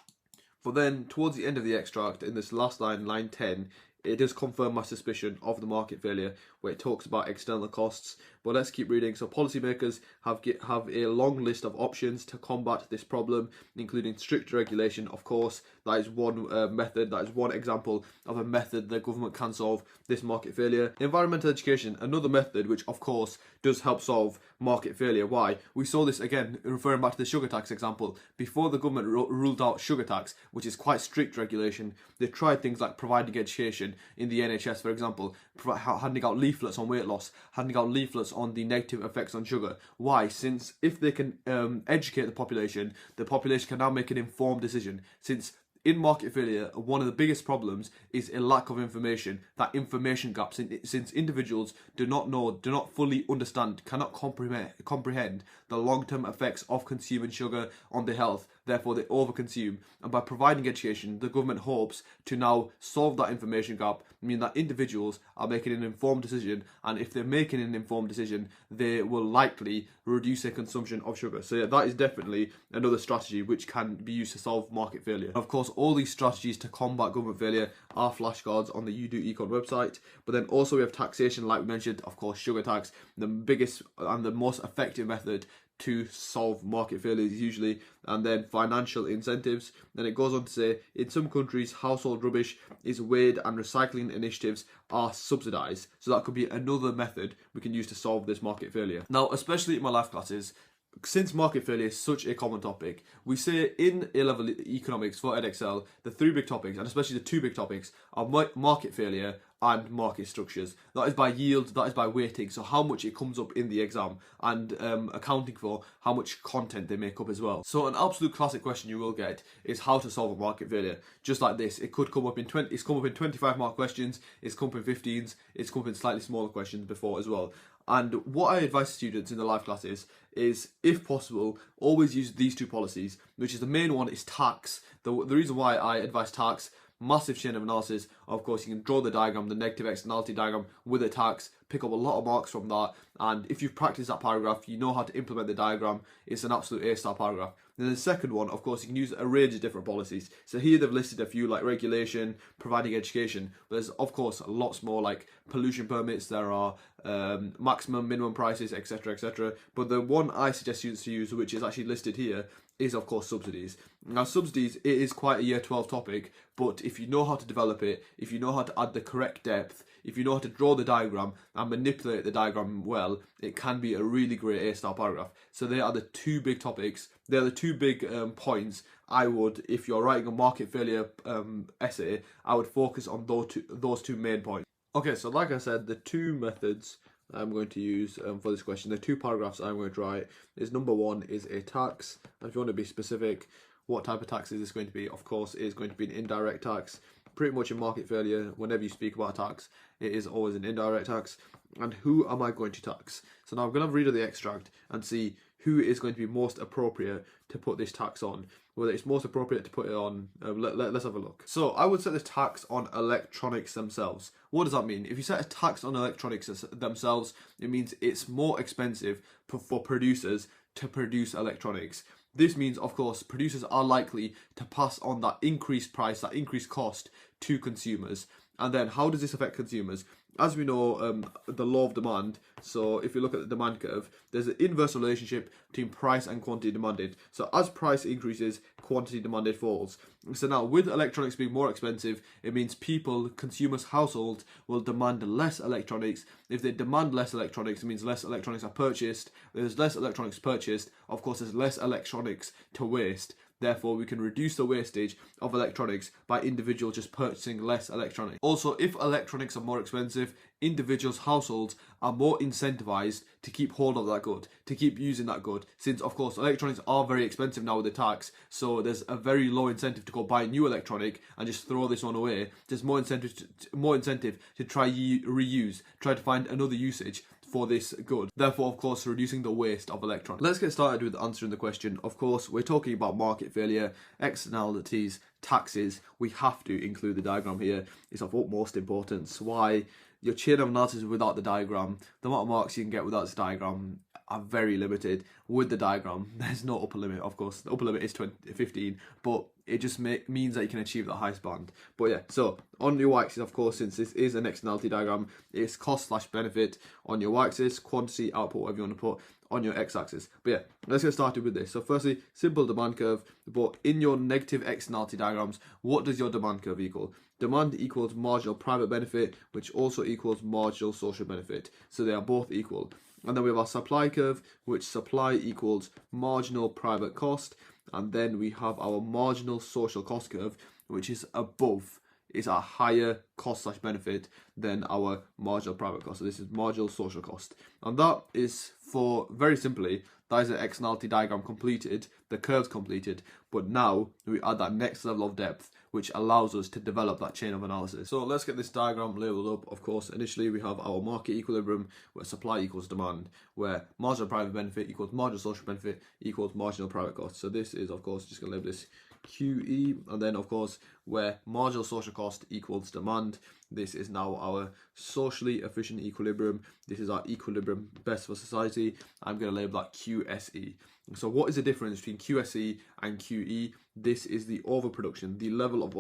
But then, towards the end of the extract, in this last line, line 10, it does confirm my suspicion of the market failure, where it talks about external costs. But let's keep reading. So policymakers have a long list of options to combat this problem, including strict regulation. Of course, that is one method, that is one example of a method the government can solve this market failure. Environmental education, another method which of course does help solve market failure. Why? We saw this again, referring back to the sugar tax example. Before the government ruled out sugar tax, which is quite strict regulation, they tried things like providing education in the NHS, for example, handing out leaflets on weight loss, handing out leaflets on the negative effects on sugar. Why? Since if they can educate the population can now make an informed decision. Since in market failure, one of the biggest problems is a lack of information, that information gap, since individuals do not fully understand, cannot comprehend the long-term effects of consuming sugar on their health. Therefore, they overconsume. And by providing education, the government hopes to now solve that information gap, meaning that individuals are making an informed decision, and if they're making an informed decision, they will likely reduce their consumption of sugar. So yeah, that is definitely another strategy which can be used to solve market failure. Of course, all these strategies to combat government failure are flashcards on the You Do Econ website. But then also we have taxation, like we mentioned, of course, sugar tax, the biggest and the most effective method to solve market failures usually, and then financial incentives. Then it goes on to say, in some countries, household rubbish is weighed and recycling initiatives are subsidised. So that could be another method we can use to solve this market failure. Now, especially in my life classes, since market failure is such a common topic, we say in A-level economics for Edexcel, the 3 big topics, and especially the 2 big topics, are market failure and market structures. That is by yield, that is by weighting, so how much it comes up in the exam, and accounting for how much content they make up as well. So an absolute classic question you will get is how to solve a market failure. Just like this, it could come up in 25 mark questions, it's come up in 15s, it's come up in slightly smaller questions before as well. And what I advise students in the live classes is, if possible, always use these 2 policies, which is the main one is tax. The reason why I advise tax, massive chain of analysis. Of course, you can draw the diagram, the negative externality diagram with a tax, pick up a lot of marks from that. And if you've practiced that paragraph, you know how to implement the diagram. It's an absolute A-star paragraph. Then the second one, of course, you can use a range of different policies. So here they've listed a few like regulation, providing education. But there's, of course, lots more like pollution permits. There are maximum, minimum prices, etc., etc. But the one I suggest students to use, which is actually listed here, is of course subsidies. Now subsidies, it is quite a year 12 topic, but if you know how to develop it, if you know how to add the correct depth, if you know how to draw the diagram and manipulate the diagram well, it can be a really great A-star paragraph. So they are the two big topics. They're the two big points I would, if you're writing a market failure essay, I would focus on those two main points. Okay, so like I said, the two methods I'm going to use for this question, the two paragraphs I'm going to write is, number one is a tax. And if you want to be specific, what type of tax is this going to be? Of course, it is going to be an indirect tax. Pretty much in market failure, whenever you speak about a tax, it is always an indirect tax. And who am I going to tax? So now I'm going to read the extract and see who is going to be most appropriate to put this tax on. Whether it's most appropriate to put it on, let's have a look. So I would set this tax on electronics themselves. What does that mean? If you set a tax on electronics themselves, it means it's more expensive for producers to produce electronics. This means, of course, producers are likely to pass on that increased price, that increased cost to consumers. And then how does this affect consumers? As we know, the law of demand, so if you look at the demand curve, there's an inverse relationship between price and quantity demanded. So as price increases, quantity demanded falls. So now with electronics being more expensive, it means people, consumers, households will demand less electronics. If they demand less electronics, it means less electronics are purchased. If there's less electronics purchased, of course there's less electronics to waste. Therefore, we can reduce the wastage of electronics by individuals just purchasing less electronics. Also, if electronics are more expensive, individuals, households are more incentivized to keep hold of that good, to keep using that good, since of course electronics are very expensive now with the tax, so there's a very low incentive to go buy new electronic and just throw this one away. There's more incentive to try reuse, try to find another usage for this good. Therefore, of course, reducing the waste of electronics. Let's get started with answering the question. Of course, we're talking about market failure, externalities, taxes. We have to include the diagram here. It's of utmost importance. Why? Your chain of analysis without the diagram, the amount of marks you can get without this diagram are very limited. With the diagram, there's no upper limit, of course. The upper limit is 15, but it just means that you can achieve the highest band. But yeah, so on your y-axis, of course, since this is an externality diagram, it's cost/benefit on your y-axis, quantity, output, whatever you want to put on your x-axis. But yeah, let's get started with this. So firstly, simple demand curve, but in your negative externality diagrams, what does your demand curve equal? Demand equals marginal private benefit, which also equals marginal social benefit. So they are both equal. And then we have our supply curve, which supply equals marginal private cost. And then we have our marginal social cost curve, which is above, is a higher cost/benefit than our marginal private cost. So this is marginal social cost. And that is, for very simply, that is an externality diagram completed, the curve's completed, but now we add that next level of depth, which allows us to develop that chain of analysis. So let's get this diagram labeled up. Of course, initially we have our market equilibrium, where supply equals demand, where marginal private benefit equals marginal social benefit equals marginal private cost. So this is, of course, just going to label this QE, and then of course where marginal social cost equals demand, this is now our socially efficient equilibrium. This is our equilibrium best for society. I'm going to label that QSE. So what is the difference between QSE and QE? This is the overproduction, the level of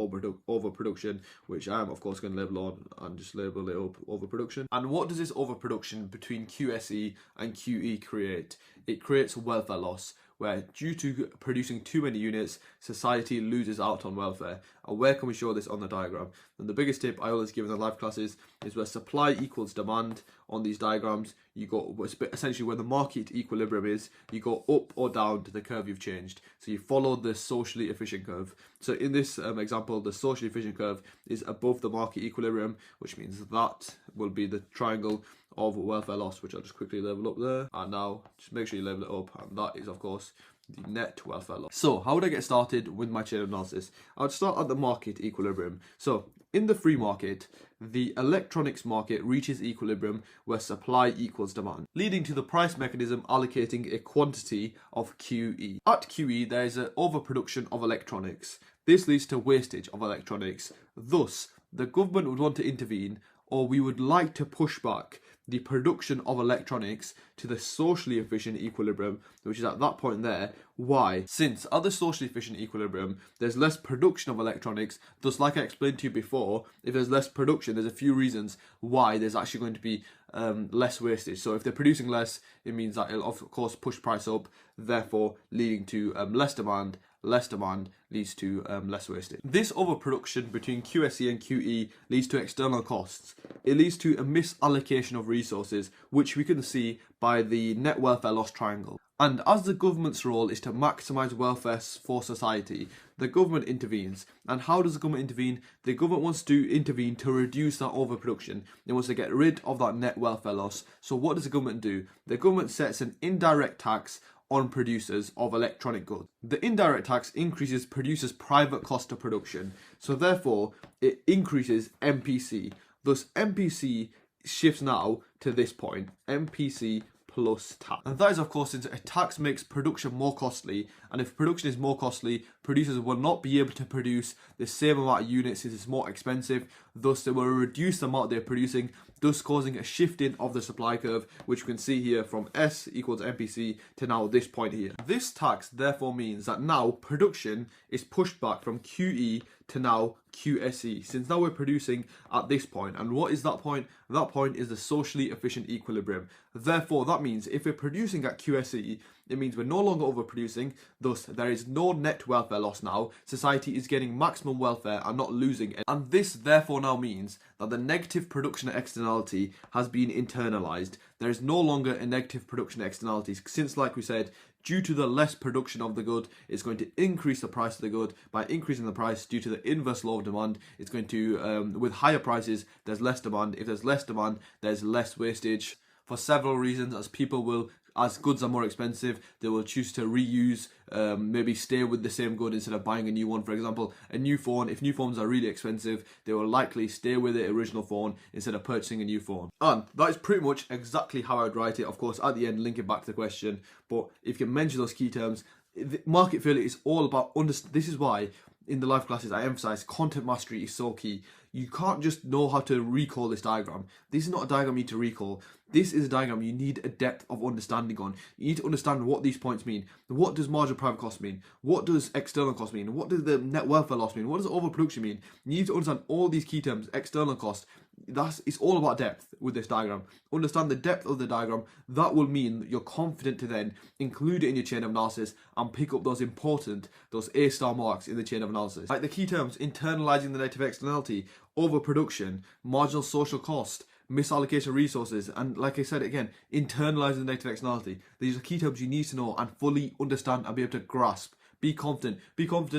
overproduction, which I am of course going to label on and just label it up, overproduction. And what does this overproduction between QSE and QE create? It creates welfare loss, where due to producing too many units, society loses out on welfare. And where can we show this on the diagram? And the biggest tip I always give in the live classes is where supply equals demand on these diagrams, you go, essentially where the market equilibrium is, you go up or down to the curve you've changed. So you follow the socially efficient curve. So in this example, the socially efficient curve is above the market equilibrium, which means that will be the triangle of welfare loss, which I'll just quickly level up there. And now just make sure you level it up, and that is of course the net welfare loss. So how would I get started with my chain of analysis? I would start at the market equilibrium. So in the free market, the electronics market reaches equilibrium where supply equals demand, leading to the price mechanism allocating a quantity of QE. At QE, there is an overproduction of electronics. This leads to wastage of electronics. Thus, the government would want to intervene, or we would like to push back the production of electronics to the socially efficient equilibrium, which is at that point there. Why? Since at the socially efficient equilibrium, there's less production of electronics. Thus, like I explained to you before, if there's less production, there's a few reasons why there's actually going to be less wastage. So if they're producing less, it means that it'll of course push price up, therefore leading to less demand less demand leads to less wastage. This overproduction between QSE and QE leads to external costs. It leads to a misallocation of resources, which we can see by the net welfare loss triangle. And as the government's role is to maximise welfare for society, the government intervenes. And how does the government intervene? The government wants to intervene to reduce that overproduction. It wants to get rid of that net welfare loss. So what does the government do? The government sets an indirect tax on producers of electronic goods. The indirect tax increases producers' private cost of production. So therefore, it increases MPC. Thus, MPC shifts now to this point, MPC plus tax. And that is, of course, since a tax makes production more costly, and if production is more costly, producers will not be able to produce the same amount of units since it's more expensive. Thus, they will reduce the amount they're producing, thus causing a shifting of the supply curve, which we can see here from S equals MPC to now this point here. This tax therefore means that now production is pushed back from QE to now QSE, since now we're producing at this point. And what is that point? That point is the socially efficient equilibrium. Therefore, that means if we're producing at QSE, it means we're no longer overproducing, thus there is no net welfare loss now. Society is getting maximum welfare and not losing it. And this therefore now means that the negative production externality has been internalized. There is no longer a negative production externality, since, like we said, due to the less production of the good, it's going to increase the price of the good. By increasing the price due to the inverse law of demand, it's going to, with higher prices, there's less demand. If there's less demand, there's less wastage. For several reasons, as goods are more expensive, they will choose to reuse, maybe stay with the same good instead of buying a new one. For example, a new phone, if new phones are really expensive, they will likely stay with the original phone instead of purchasing a new phone. And that is pretty much exactly how I'd write it. Of course, at the end, link it back to the question. But if you mention those key terms, market failure is all about this is why in the life classes I emphasize content mastery is so key. You can't just know how to recall this diagram. This is not a diagram you need to recall. This is a diagram you need a depth of understanding on. You need to understand what these points mean. What does marginal private cost mean? What does external cost mean? What does the net welfare loss mean? What does overproduction mean? You need to understand all these key terms, external cost. It's all about depth with this diagram. Understand the depth of the diagram. That will mean that you're confident to then include it in your chain of analysis and pick up those important, those A-star marks in the chain of analysis. Like the key terms, internalizing the negative externality, overproduction, marginal social cost, misallocation of resources, and like I said again, internalizing the negative externality. These are key terms you need to know and fully understand and be able to grasp. Be confident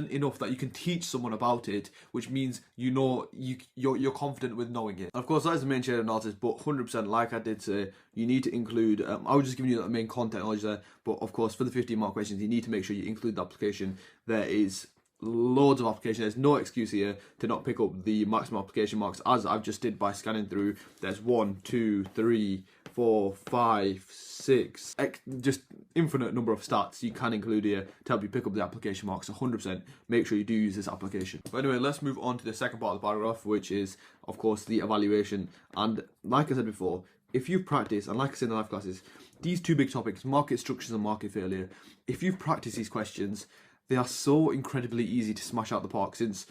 enough that you can teach someone about it, which means you're confident with knowing it. Of course, that is the main chain of analysis, but 100%, like I did say, you need to include, I was just giving you the main content knowledge there, but of course, for the 15 mark questions, you need to make sure you include the application. There is loads of application. There's no excuse here to not pick up the maximum application marks, as I've just did by scanning through. There's 1, 2, 3, 4, 5, 6, just infinite number of stats you can include here to help you pick up the application marks. 100% make sure you do use this application. But anyway, let's move on to the second part of the paragraph, which is of course the evaluation. And like I said before, if you've practiced, and like I said in the life classes, these two big topics, market structures and market failure, if you've practiced these questions, they are so incredibly easy to smash out the park, since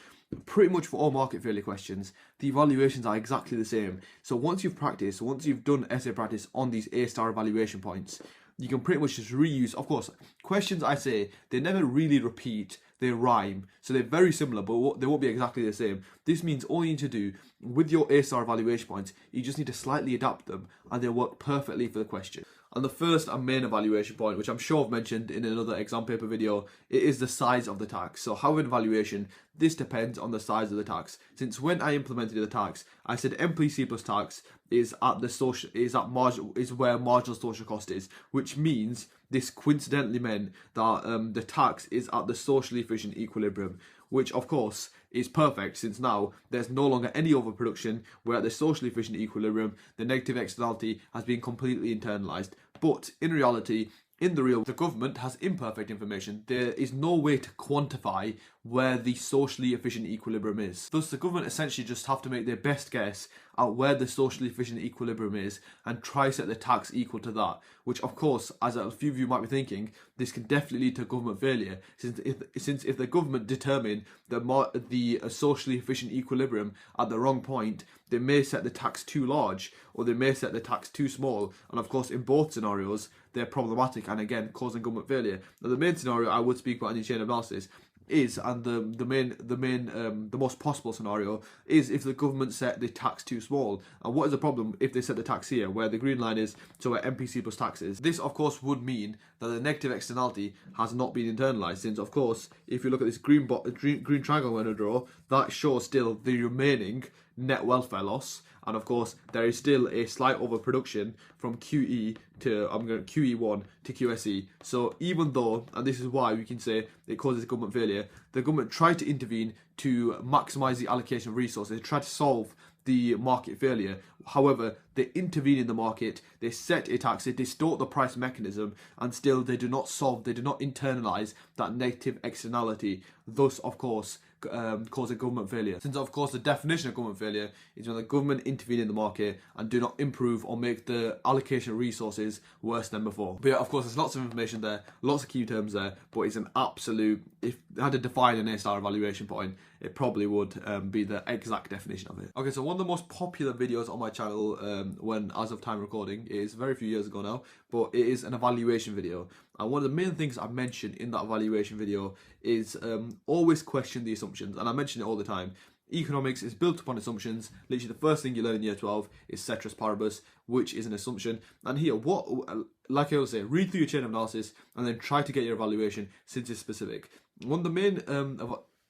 pretty much for all market failure questions, the evaluations are exactly the same. So once you've practiced, once you've done essay practice on these A-star evaluation points, you can pretty much just reuse. Of course, questions I say, they never really repeat, they rhyme. So they're very similar, but they won't be exactly the same. This means all you need to do with your A-star evaluation points, you just need to slightly adapt them and they'll work perfectly for the question. And the first and main evaluation point, which I'm sure I've mentioned in another exam paper video, it is the size of the tax. So how in evaluation, this depends on the size of the tax. Since when I implemented the tax, I said MPC plus tax is where marginal social cost is, which means this coincidentally meant that the tax is at the socially efficient equilibrium, which of course is perfect, since now there's no longer any overproduction. We're at the socially efficient equilibrium. The negative externality has been completely internalized. But in reality, the government has imperfect information. There is no way to quantify where the socially efficient equilibrium is. Thus, the government essentially just have to make their best guess at where the socially efficient equilibrium is and try set the tax equal to that, which of course, as a few of you might be thinking, this can definitely lead to government failure, since if the government determine the socially efficient equilibrium at the wrong point, they may set the tax too large or they may set the tax too small, and of course in both scenarios they're problematic and again causing government failure. Now the main scenario I would speak about in the chain of analysis is, and the most possible scenario is if the government set the tax too small. And what is the problem if they set the tax here, where the green line is, so where MPC plus tax is? This of course would mean that the negative externality has not been internalised, since of course if you look at this green triangle I'm going to draw, that shows still the remaining net welfare loss, and of course there is still a slight overproduction from QE to QE1 to QSE. So even though, and this is why we can say it causes government failure, the government tried to intervene to maximise the allocation of resources, they tried to solve the market failure. However, they intervene in the market, they set a tax, they distort the price mechanism, and still they do not internalise that negative externality, thus of course causing government failure. Since of course the definition of government failure is when the government intervene in the market and do not improve or make the allocation of resources worse than before. But yeah, of course there's lots of information there, lots of key terms there, but it's an absolute, if I had to define an A-star evaluation point, it probably would be the exact definition of it. Okay, so one of the most popular videos on my channel when, as of time recording, it is very few years ago now, but it is an evaluation video. And one of the main things I mentioned in that evaluation video is always question the assumptions. And I mention it all the time. Economics is built upon assumptions. Literally the first thing you learn in year 12 is ceteris paribus, which is an assumption. And here, like I always say, read through your chain of analysis and then try to get your evaluation since it's specific. One of the main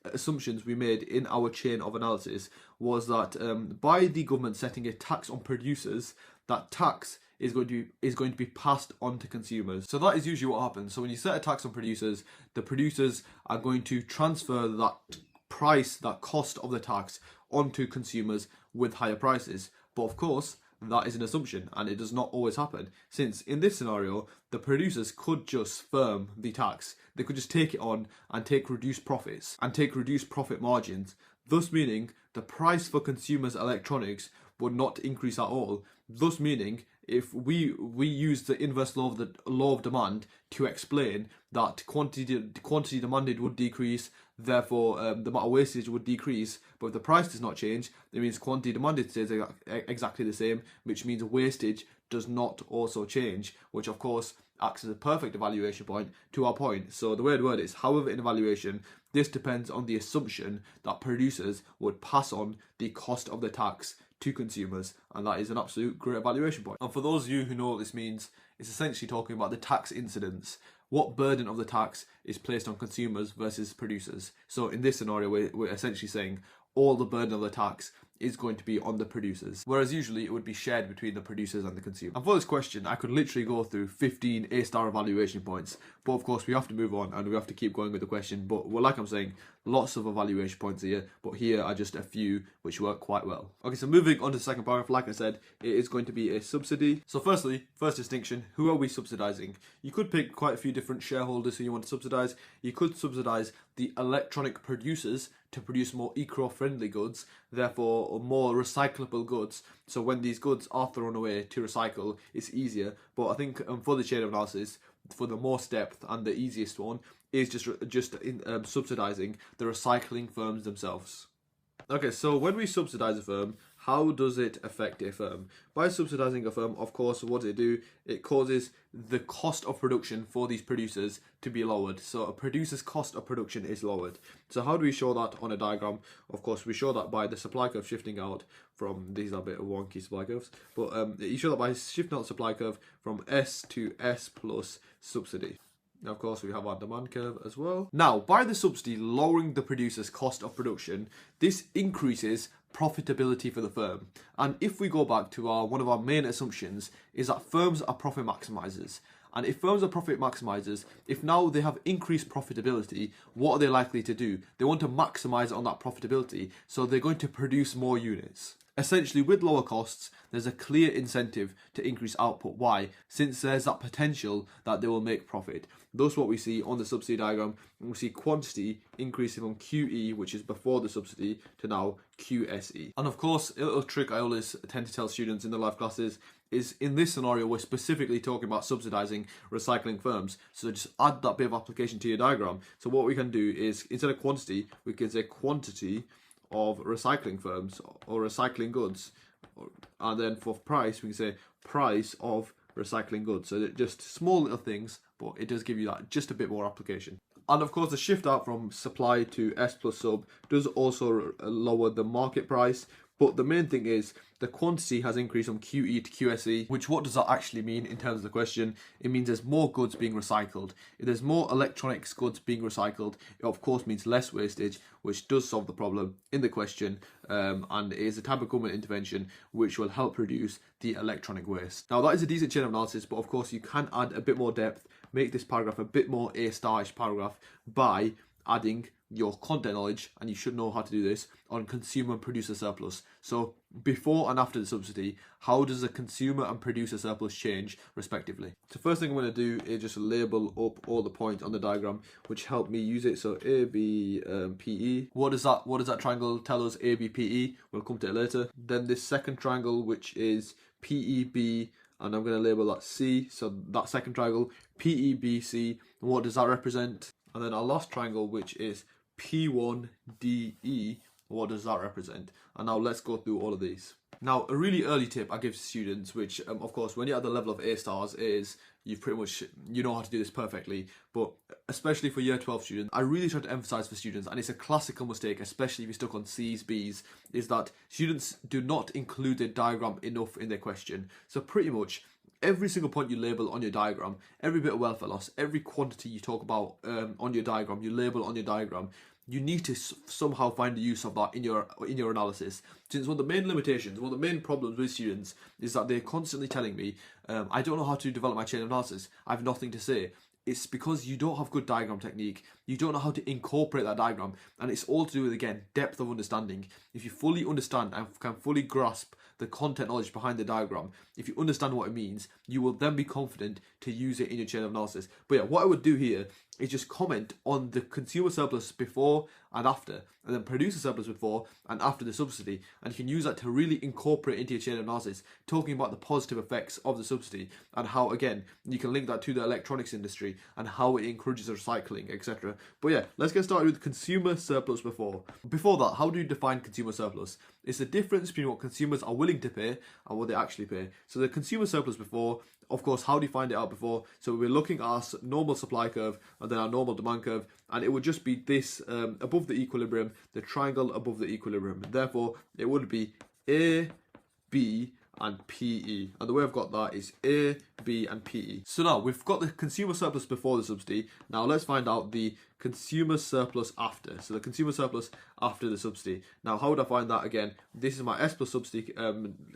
assumptions we made in our chain of analysis was that by the government setting a tax on producers, that tax is going to be passed on to consumers. So that is usually what happens. So when you set a tax on producers, the producers are going to transfer that price, that cost of the tax onto consumers with higher prices. But of course, that is an assumption and it does not always happen, since in this scenario, the producers could just firm the tax. They could just take it on and take reduced profits and take reduced profit margins, thus meaning the price for consumers' electronics would not increase at all, thus meaning if we use the inverse law of demand to explain that quantity demanded would decrease, therefore the amount of wastage would decrease, but if the price does not change, it means quantity demanded stays exactly the same, which means wastage does not also change, which of course acts as a perfect evaluation point to our point. So the way I'd word it is, however, in evaluation, this depends on the assumption that producers would pass on the cost of the tax to consumers, and that is an absolute great evaluation point. And for those of you who know what this means, it's essentially talking about the tax incidence. What burden of the tax is placed on consumers versus producers? So in this scenario, we're essentially saying all the burden of the tax is going to be on the producers, whereas usually it would be shared between the producers and the consumer. And for this question, I could literally go through 15 A-star evaluation points, but of course we have to move on and we have to keep going with the question. But well, like I'm saying, lots of evaluation points here, but here are just a few which work quite well. Okay, so moving on to the second paragraph, like I said, it is going to be a subsidy. So firstly, first distinction, who are we subsidising? You could pick quite a few different shareholders who you want to subsidise. You could subsidise the electronic producers to produce more eco-friendly goods, therefore more recyclable goods. So when these goods are thrown away to recycle, it's easier. But I think for the chain of analysis, for the most depth and the easiest one, is just subsidising the recycling firms themselves. Okay, so when we subsidise a firm, how does it affect a firm? By subsidising a firm, of course, what does it do? It causes the cost of production for these producers to be lowered. So a producer's cost of production is lowered. So how do we show that on a diagram? Of course, we show that by the supply curve shifting out from, these are a bit of wonky supply curves, but you show that by shifting out the supply curve from S to S plus subsidy. Now, of course, we have our demand curve as well. Now, by the subsidy lowering the producer's cost of production, this increases profitability for the firm. And if we go back to one of our main assumptions is that firms are profit maximizers. And if firms are profit maximizers, if now they have increased profitability, what are they likely to do? They want to maximize on that profitability, so they're going to produce more units. Essentially, with lower costs, there's a clear incentive to increase output. Why? Since there's that potential that they will make profit. Thus what we see on the subsidy diagram. We see quantity increasing from QE, which is before the subsidy, to now QSE. And of course, a little trick I always tend to tell students in the live classes is, in this scenario, we're specifically talking about subsidizing recycling firms. So just add that bit of application to your diagram. So what we can do is, instead of quantity, we can say quantity of recycling firms or recycling goods, and then for price we can say price of recycling goods. So just small little things, but it does give you that just a bit more application. And of course, the shift out from supply to S plus sub does also lower the market price. But the main thing is the quantity has increased from QE to QSE, which, what does that actually mean in terms of the question? It means there's more goods being recycled. If there's more electronics goods being recycled, it of course means less wastage, which does solve the problem in the question, and it is a type of government intervention which will help reduce the electronic waste. Now that is a decent chain of analysis, but of course you can add a bit more depth, make this paragraph a bit more A-star-ish paragraph by adding your content knowledge, and you should know how to do this, on consumer and producer surplus. So before and after the subsidy, how does the consumer and producer surplus change respectively? So first thing I'm going to do is just label up all the points on the diagram which help me use it. So A, B, P, E. What does that triangle tell us? A, B, P, E. We'll come to it later. Then this second triangle, which is P, E, B, and I'm going to label that C. So that second triangle, P, E, B, C. And what does that represent? And then our last triangle, which is P1DE, what does that represent? And now let's go through all of these. Now, a really early tip I give to students, which of course when you're at the level of A stars, is you've pretty much, you know how to do this perfectly, but especially for year 12 students, I really try to emphasize for students, and it's a classical mistake, especially if you're stuck on C's, B's, is that students do not include their diagram enough in their question. So pretty much every single point you label on your diagram, every bit of welfare loss, every quantity you talk about on your diagram, you label on your diagram, you need to somehow find the use of that in your analysis. Since one of the main limitations, one of the main problems with students is that they're constantly telling me, I don't know how to develop my chain of analysis, I have nothing to say. It's because you don't have good diagram technique, you don't know how to incorporate that diagram, and it's all to do with, again, depth of understanding. If you fully understand and can fully grasp the content knowledge behind the diagram, if you understand what it means, you will then be confident to use it in your chain of analysis. But yeah, what I would do here is just comment on the consumer surplus before and after, and then producer surplus before and after the subsidy, and you can use that to really incorporate into your chain of analysis, talking about the positive effects of the subsidy and how, again, you can link that to the electronics industry and how it encourages recycling, etc. But yeah, let's get started with consumer surplus before. Before that, how do you define consumer surplus? It's the difference between what consumers are willing to pay and what they actually pay. So the consumer surplus before, of course, how do you find it out before? So we're looking at our normal supply curve and then our normal demand curve, and it would just be this above the equilibrium, the triangle above the equilibrium. Therefore, it would be A, B, and PE. And the way I've got that is A, B, and PE. So now we've got the consumer surplus before the subsidy. Now let's find out the consumer surplus after. So the consumer surplus after the subsidy. Now how would I find that? Again, this is my S plus subsidy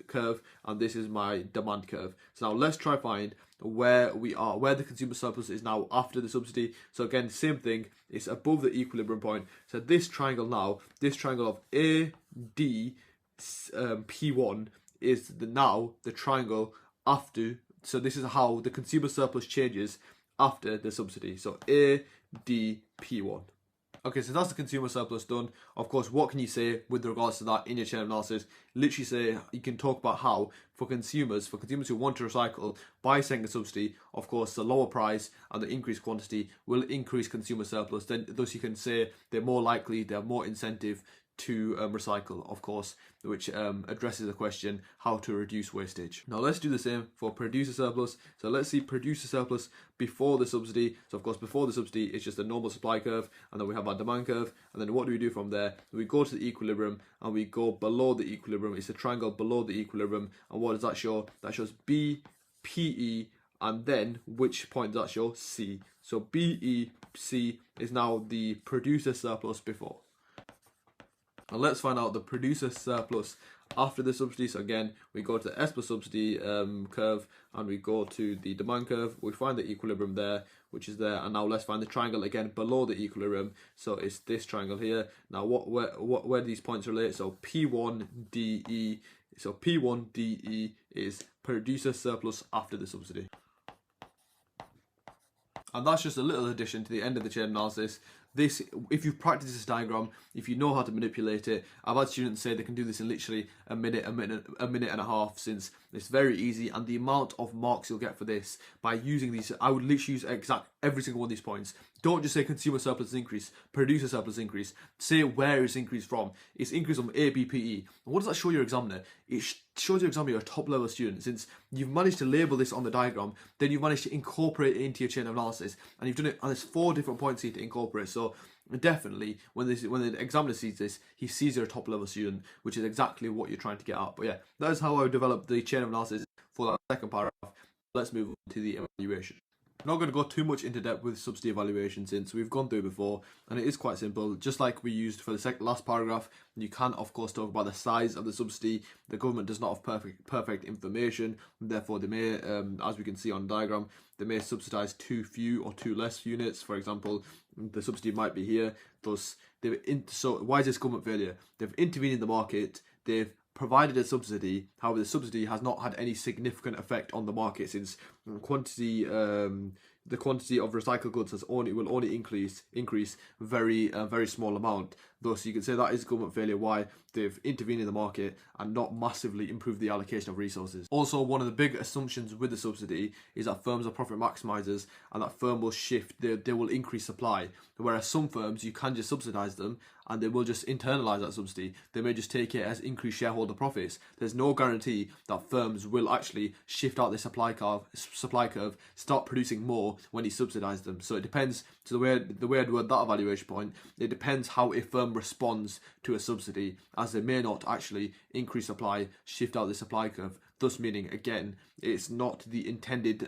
curve, and this is my demand curve. So now let's try find where we are, where the consumer surplus is now after the subsidy. So again, same thing, it's above the equilibrium point. So this triangle now, this triangle of A, D, P1 is now the triangle after. So this is how the consumer surplus changes after the subsidy. So A, D, P1. Okay, so that's the consumer surplus done. Of course, what can you say with regards to that in your chain of analysis? Literally say, you can talk about how for consumers who want to recycle, by saying a subsidy, of course, the lower price and the increased quantity will increase consumer surplus. Then thus you can say they're more likely, they have more incentive to recycle, of course, which addresses the question how to reduce wastage. Now let's do the same for producer surplus. So let's see producer surplus before the subsidy. So of course before the subsidy it's just a normal supply curve, and then we have our demand curve, and then what do we do from there? We go to the equilibrium and we go below the equilibrium. It's a triangle below the equilibrium, and what does that show? That shows B, PE, and then which point does that show? C. So BE, C is now the producer surplus before. Now let's find out the producer surplus after the subsidy. So again, we go to the S plus subsidy curve, and we go to the demand curve. We find the equilibrium there, which is there, and now let's find the triangle again below the equilibrium. So it's this triangle here. Now where these points relate? So P1 DE. So P1 DE is producer surplus after the subsidy. And that's just a little addition to the end of the chain analysis. This, if you've practiced this diagram, if you know how to manipulate it, I've had students say they can do this in literally a minute and a half, since it's very easy. And the amount of marks you'll get for this by using these, I would literally use exact every single one of these points. Don't just say consumer surplus increase, producer surplus increase. Say where it's increased from. It's increased from A, B, P, E. And what does that show your examiner? It shows your examiner you're a top level student. Since you've managed to label this on the diagram, then you've managed to incorporate it into your chain of analysis, and you've done it. And there's 4 different points here to incorporate. So definitely, when the examiner sees this, he sees you're a top level student, which is exactly what you're trying to get at. But yeah, that is how I developed the chain of analysis for that second paragraph. Let's move on to the evaluation. I'm not going to go too much into depth with subsidy evaluation, since we've gone through before, and it is quite simple. Just like we used for the last paragraph, you can of course talk about the size of the subsidy. The government does not have perfect information, and therefore they may, as we can see on the diagram, they may subsidise too few or too less units. For example, the subsidy might be here. Thus, so why is this government failure? They've intervened in the market. They've provided a subsidy. However, the subsidy has not had any significant effect on the market, since the quantity of recycled goods will only increase very small amount. Thus, you can say that is government failure. Why? They've intervened in the market and not massively improved the allocation of resources. Also, one of the big assumptions with the subsidy is that firms are profit maximizers, and that firm will shift. They will increase supply. Whereas some firms, you can just subsidize them, and they will just internalize that subsidy. They may just take it as increased shareholder profits. There's no guarantee that firms will actually shift out the supply curve, start producing more when you subsidize them. So it depends. So the way I'd word that evaluation point, it depends how a firm responds to a subsidy, as they may not actually increase supply, shift out the supply curve. Thus meaning, again, it's not the intended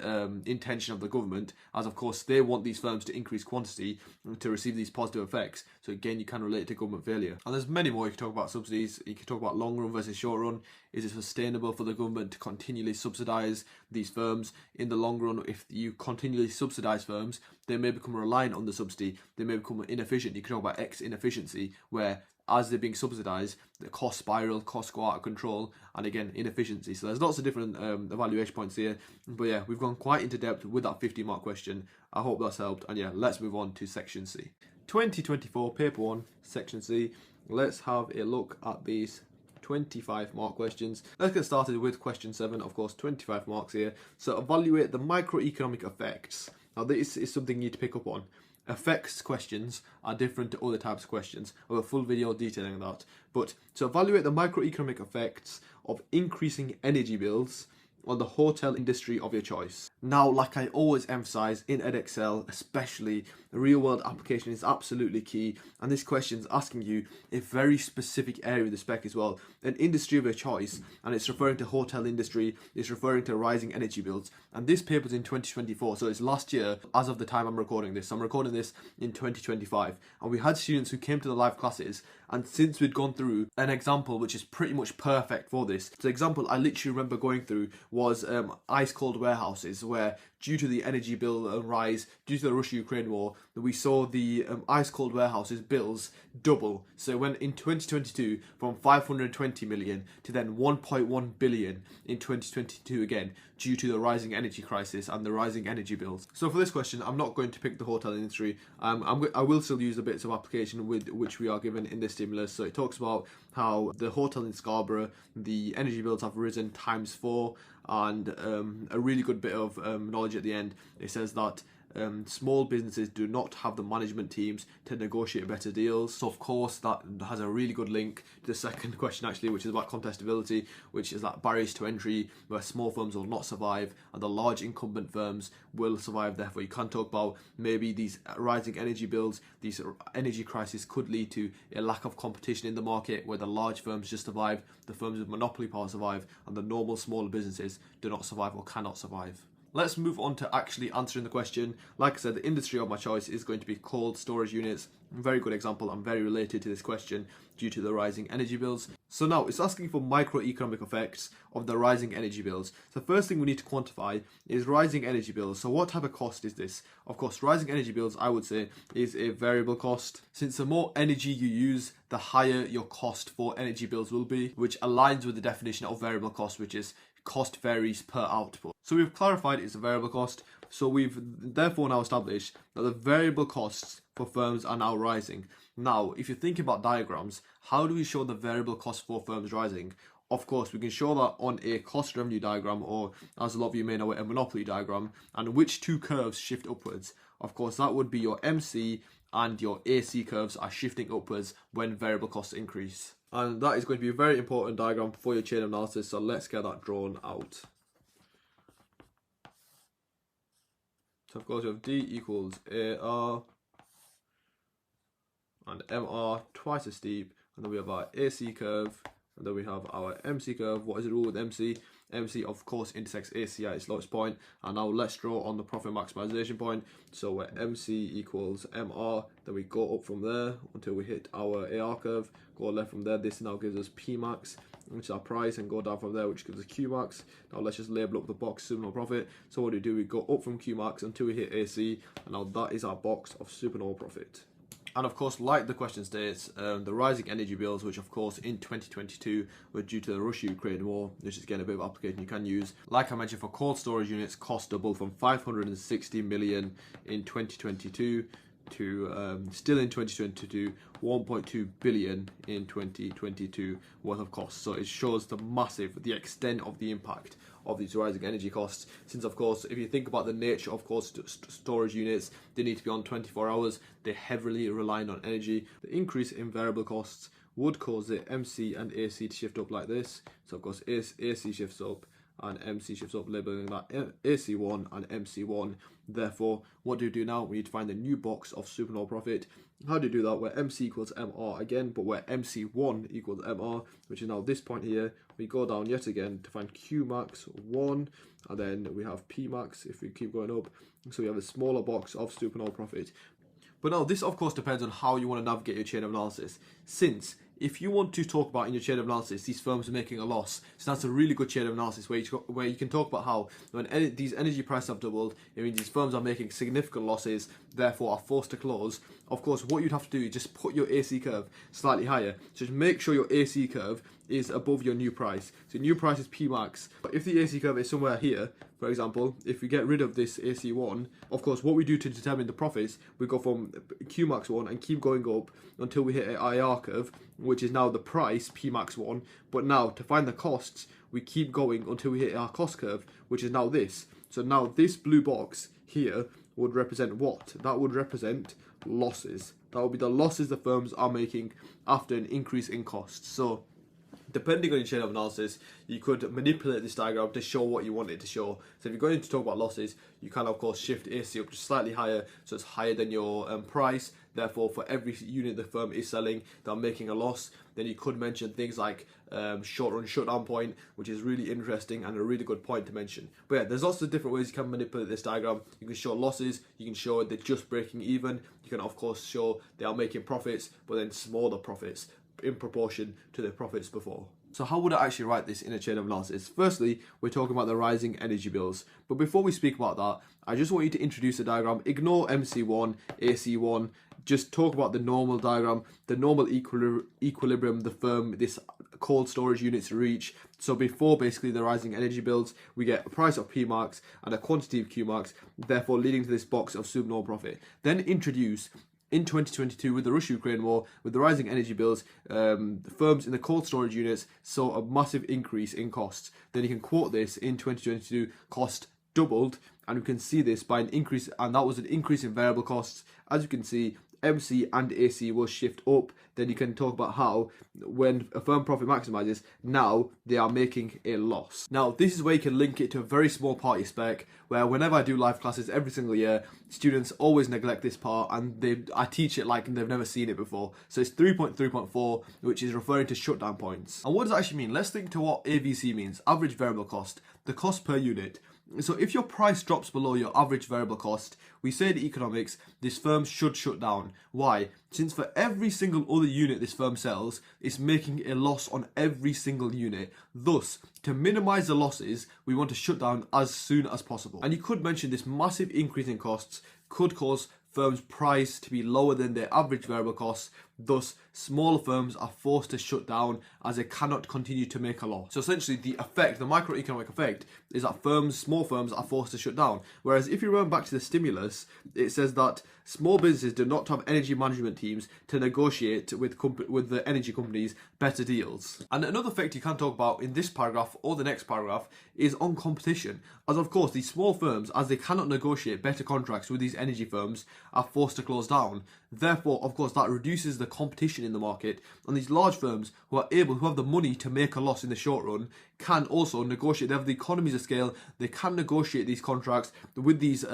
intention of the government, as of course they want these firms to increase quantity to receive these positive effects. So again, you can relate it to government failure. And there's many more you can talk about subsidies. You can talk about long run versus short run. Is it sustainable for the government to continually subsidise these firms? In the long run, if you continually subsidise firms, they may become reliant on the subsidy. They may become inefficient. You can talk about X inefficiency, where as they're being subsidised, the cost spiral, costs go out of control, and again, inefficiency. So there's lots of different evaluation points here. But yeah, we've gone quite into depth with that 50-mark question. I hope that's helped. And yeah, let's move on to section C. 2024, paper 1, section C. Let's have a look at these 25-mark questions. Let's get started with question 7. Of course, 25 marks here. So evaluate the microeconomic effects. Now this is something you need to pick up on. Effects questions are different to other types of questions. I have a full video detailing that. But to evaluate the microeconomic effects of increasing energy bills on the hotel industry of your choice. Now, like I always emphasize in Edexcel, especially, the real world application is absolutely key. And this question is asking you a very specific area of the spec as well. An industry of your choice, and it's referring to hotel industry, it's referring to rising energy bills. And this paper's in 2024, so it's last year as of the time I'm recording this. I'm recording this in 2025. And we had students who came to the live classes, and since we'd gone through an example which is pretty much perfect for this. The example I literally remember going through was ice cold warehouses, where due to the energy bill rise, due to the Russia-Ukraine war, we saw the ice cold warehouses bills double. So it went in 2022 from 520 million to then 1.1 billion in 2022 again, due to the rising energy crisis and the rising energy bills. So for this question, I'm not going to pick the hotel industry. I will still use the bits of application with which we are given in this stimulus. So it talks about how the hotel in Scarborough, the energy bills have risen ×4, and a really good bit of knowledge at the end. It says that small businesses do not have the management teams to negotiate better deals. So of course that has a really good link to the second question actually, which is about contestability, which is that barriers to entry where small firms will not survive and the large incumbent firms will survive. Therefore you can talk about maybe these rising energy bills, these energy crisis could lead to a lack of competition in the market where the large firms just survive, the firms with monopoly power survive, and the normal smaller businesses do not survive or cannot survive. Let's move on to actually answering the question. Like I said, the industry of my choice is going to be cold storage units. Very good example and very related to this question due to the rising energy bills. So now it's asking for microeconomic effects of the rising energy bills. So the first thing we need to quantify is rising energy bills. So what type of cost is this? Of course, rising energy bills, I would say, is a variable cost. Since the more energy you use, the higher your cost for energy bills will be, which aligns with the definition of variable cost, which is cost varies per output. So we've clarified it's a variable cost. So we've therefore now established that the variable costs for firms are now rising. Now, if you think about diagrams, how do we show the variable cost for firms rising? Of course, we can show that on a cost revenue diagram, or as a lot of you may know, a monopoly diagram. And which two curves shift upwards? Of course, that would be your MC and your AC curves are shifting upwards when variable costs increase. And that is going to be a very important diagram for your chain of analysis, so let's get that drawn out. So of course we have D equals AR and MR twice as steep, and then we have our AC curve, and then we have our MC curve. What is the rule with MC? MC of course intersects AC at its lowest point, and now let's draw on the profit maximization point. So where MC equals MR, then we go up from there until we hit our AR curve, go left from there. This now gives us P max, which is our price, and go down from there, which gives us Q max. Now let's just label up the box supernova profit. So what do? We go up from Q max until we hit AC, and now that is our box of supernova profit. And of course, like the question states, the rising energy bills, which of course in 2022 were due to the Russia-Ukraine war, which is again a bit of application you can use. Like I mentioned, for cold storage units, cost doubled from 560 million in 2022 to still in 2022 1.2 billion in 2022 worth of costs. So it shows the extent of the impact of these rising energy costs, since of course if you think about the nature of course storage units, they need to be on 24 hours, they're heavily relying on energy. The increase in variable costs would cause the MC and AC to shift up like this. So of course AC shifts up and MC shifts up, labeling that AC1 and MC1. Therefore, what do we do now? We need to find the new box of supernova profit. How do you do that? Where MC equals MR again, but where MC1 equals MR, which is now this point here. We go down yet again to find Q max 1, and then we have P max if we keep going up. So we have a smaller box of supernova profit. But now this of course depends on how you want to navigate your chain of analysis. Since if you want to talk about in your chain of analysis these firms are making a loss, so that's a really good chain of analysis where you can talk about how when these energy prices have doubled, it means these firms are making significant losses, therefore are forced to close. Of course, what you'd have to do is just put your AC curve slightly higher. So just make sure your AC curve is above your new price. So new price is P max. But if the AC curve is somewhere here, for example, if we get rid of this AC1, of course, what we do to determine the profits, we go from Q max 1 and keep going up until we hit an IR curve, which is now the price, P max 1. But now to find the costs, we keep going until we hit our cost curve, which is now this. So now this blue box here would represent what? That would represent losses. That would be the losses the firms are making after an increase in costs. So depending on your chain of analysis, you could manipulate this diagram to show what you want it to show. So if you're going to talk about losses, you can of course shift AC up to slightly higher, so it's higher than your price. Therefore, for every unit the firm is selling, they're making a loss. Then you could mention things like short run shutdown point, which is really interesting and a really good point to mention. But yeah, there's lots of different ways you can manipulate this diagram. You can show losses, you can show they're just breaking even. You can of course show they are making profits, but then smaller profits in proportion to their profits before. So how would I actually write this in a chain of analysis? Firstly, we're talking about the rising energy bills. But before we speak about that, I just want you to introduce a diagram. Ignore MC1, AC1. Just talk about the normal diagram, the normal equilibrium the firm, this cold storage units reach. So before basically the rising energy bills, we get a price of P max and a quantity of Q max, therefore leading to this box of supernova profit. Then introduce in 2022, with the Russia-Ukraine war, with the rising energy bills, the firms in the cold storage units saw a massive increase in costs. Then you can quote this in 2022, cost doubled, and we can see this by an increase, and that was an increase in variable costs. As you can see, MC and AC will shift up. Then you can talk about how when a firm profit maximizes, now they are making a loss. Now this is where you can link it to a very small part of spec, where whenever I do live classes every single year, students always neglect this part, and I teach it like they've never seen it before. So it's 3.3.4, which is referring to shutdown points. And what does that actually mean? Let's think to what AVC means, average variable cost, the cost per unit. So if your price drops below your average variable cost, we say in economics, this firm should shut down. Why? Since for every single other unit this firm sells, it's making a loss on every single unit. Thus, to minimize the losses, we want to shut down as soon as possible. And you could mention this massive increase in costs could cause firms' price to be lower than their average variable costs. Thus, smaller firms are forced to shut down as they cannot continue to make a loss. So essentially the effect, the microeconomic effect, is that small firms are forced to shut down. Whereas if you remember back to the stimulus, it says that small businesses do not have energy management teams to negotiate with the energy companies better deals. And another effect you can talk about in this paragraph or the next paragraph is on competition. As of course, these small firms, as they cannot negotiate better contracts with these energy firms, are forced to close down. Therefore, of course, that reduces the competition in the market, and these large firms who have the money to make a loss in the short run can also negotiate. They have the economies of scale. They can negotiate these contracts with these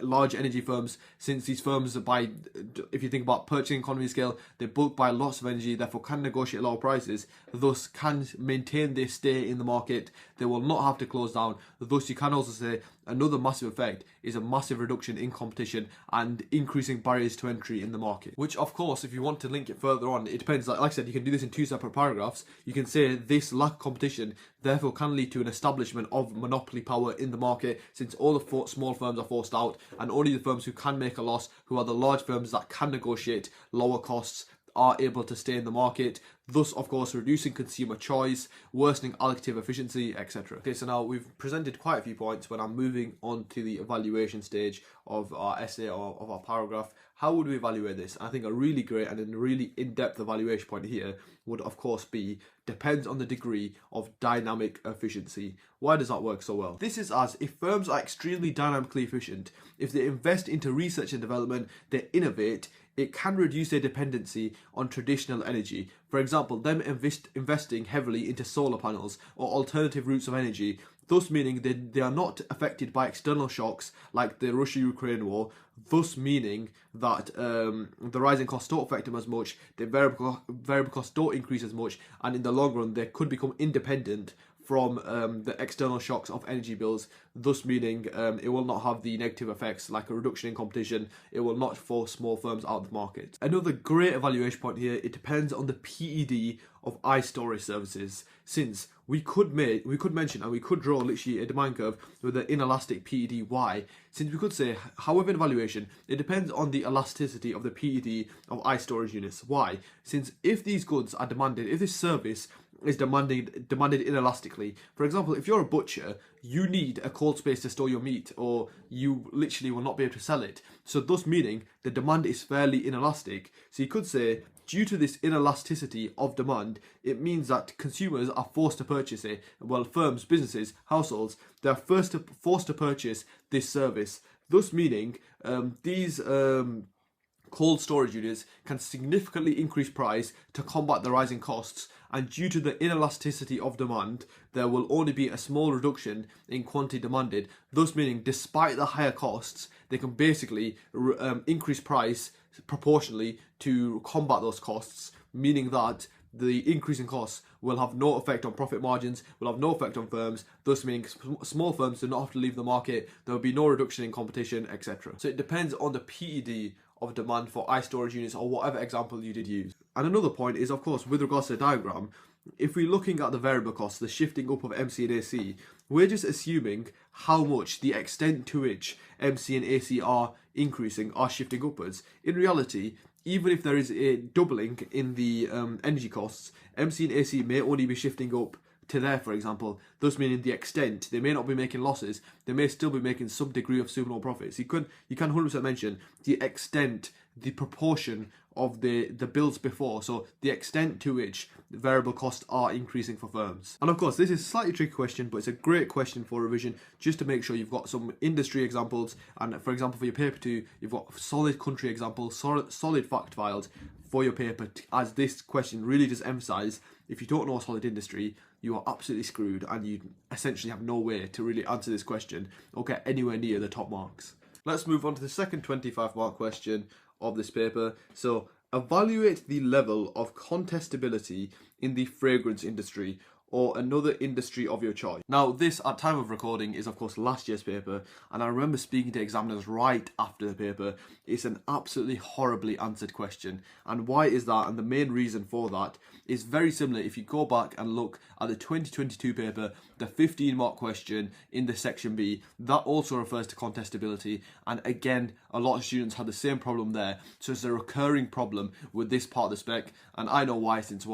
large energy firms, since these firms if you think about purchasing economy of scale, they bulk buy lots of energy, therefore can negotiate lower prices, thus can maintain their stay in the market. They will not have to close down. Thus, you can also say another massive effect is a massive reduction in competition and increasing barriers to entry in the market. Which, of course, if you want to link it further on, it depends. Like I said, you can do this in two separate paragraphs. You can say this lack of competition therefore can lead to an establishment of monopoly power in the market, since all the small firms are forced out, and only the firms who can make a loss, who are the large firms that can negotiate lower costs, are able to stay in the market, thus of course reducing consumer choice, worsening allocative efficiency, etc. Okay, so now we've presented quite a few points. When I'm moving on to the evaluation stage of our essay or of our paragraph, how would we evaluate this? I think a really great and a really in-depth evaluation point here would of course be depends on the degree of dynamic efficiency. Why does that work so well? This is as if firms are extremely dynamically efficient, if they invest into research and development, they innovate, it can reduce their dependency on traditional energy. For example, them investing heavily into solar panels or alternative routes of energy, thus meaning they are not affected by external shocks like the Russia-Ukraine war, thus meaning that the rising costs don't affect them as much, the variable costs don't increase as much, and in the long run they could become independent from the external shocks of energy bills, thus meaning it will not have the negative effects like a reduction in competition. It will not force small firms out of the market. Another great evaluation point here, it depends on the PED of storage services, since we could mention and we could draw literally a demand curve with an inelastic PED. Why? Since we could say, however, in evaluation, it depends on the elasticity of the PED of storage units. Why? Since if these goods are demanded, if this service is demanded inelastically. For example, if you're a butcher, you need a cold space to store your meat, or you literally will not be able to sell it. So thus meaning the demand is fairly inelastic. So you could say, due to this inelasticity of demand, it means that consumers are forced to purchase it. Well, firms, businesses, households, they're forced to purchase this service. Thus meaning these cold storage units can significantly increase price to combat the rising costs, and due to the inelasticity of demand, there will only be a small reduction in quantity demanded, thus meaning despite the higher costs, they can basically increase price proportionally to combat those costs, meaning that the increase in costs will have no effect on profit margins, will have no effect on firms, thus meaning small firms do not have to leave the market, there will be no reduction in competition, etc. So it depends on the PED of demand for storage units or whatever example you did use. And another point is, of course, with regards to the diagram, if we're looking at the variable costs, the shifting up of MC and AC, we're just assuming how much the extent to which MC and AC are increasing are shifting upwards. In reality, even if there is a doubling in the energy costs, MC and AC may only be shifting up to there, for example, thus meaning the extent, they may not be making losses, they may still be making some degree of super low profits. You can 100% mention the extent, the proportion of the bills before, so the extent to which the variable costs are increasing for firms. And of course, this is a slightly tricky question, but it's a great question for revision, just to make sure you've got some industry examples, and for example, for your paper 2, you've got solid country examples, solid fact files for your paper, as this question really does emphasize, if you don't know a solid industry, you are absolutely screwed, and you essentially have no way to really answer this question or get anywhere near the top marks. Let's move on to the second 25-mark question of this paper. So, evaluate the level of contestability in the fragrance industry. or another industry of your choice. Now, this, at time of recording, is of course last year's paper, and I remember speaking to examiners right after the paper. It's an absolutely horribly answered question, and why is that? And the main reason for that is very similar. If you go back and look at the 2022 paper, the 15-mark question in the section B, that also refers to contestability, and again, a lot of students had the same problem there. So it's a recurring problem with this part of the spec, and I know why. Since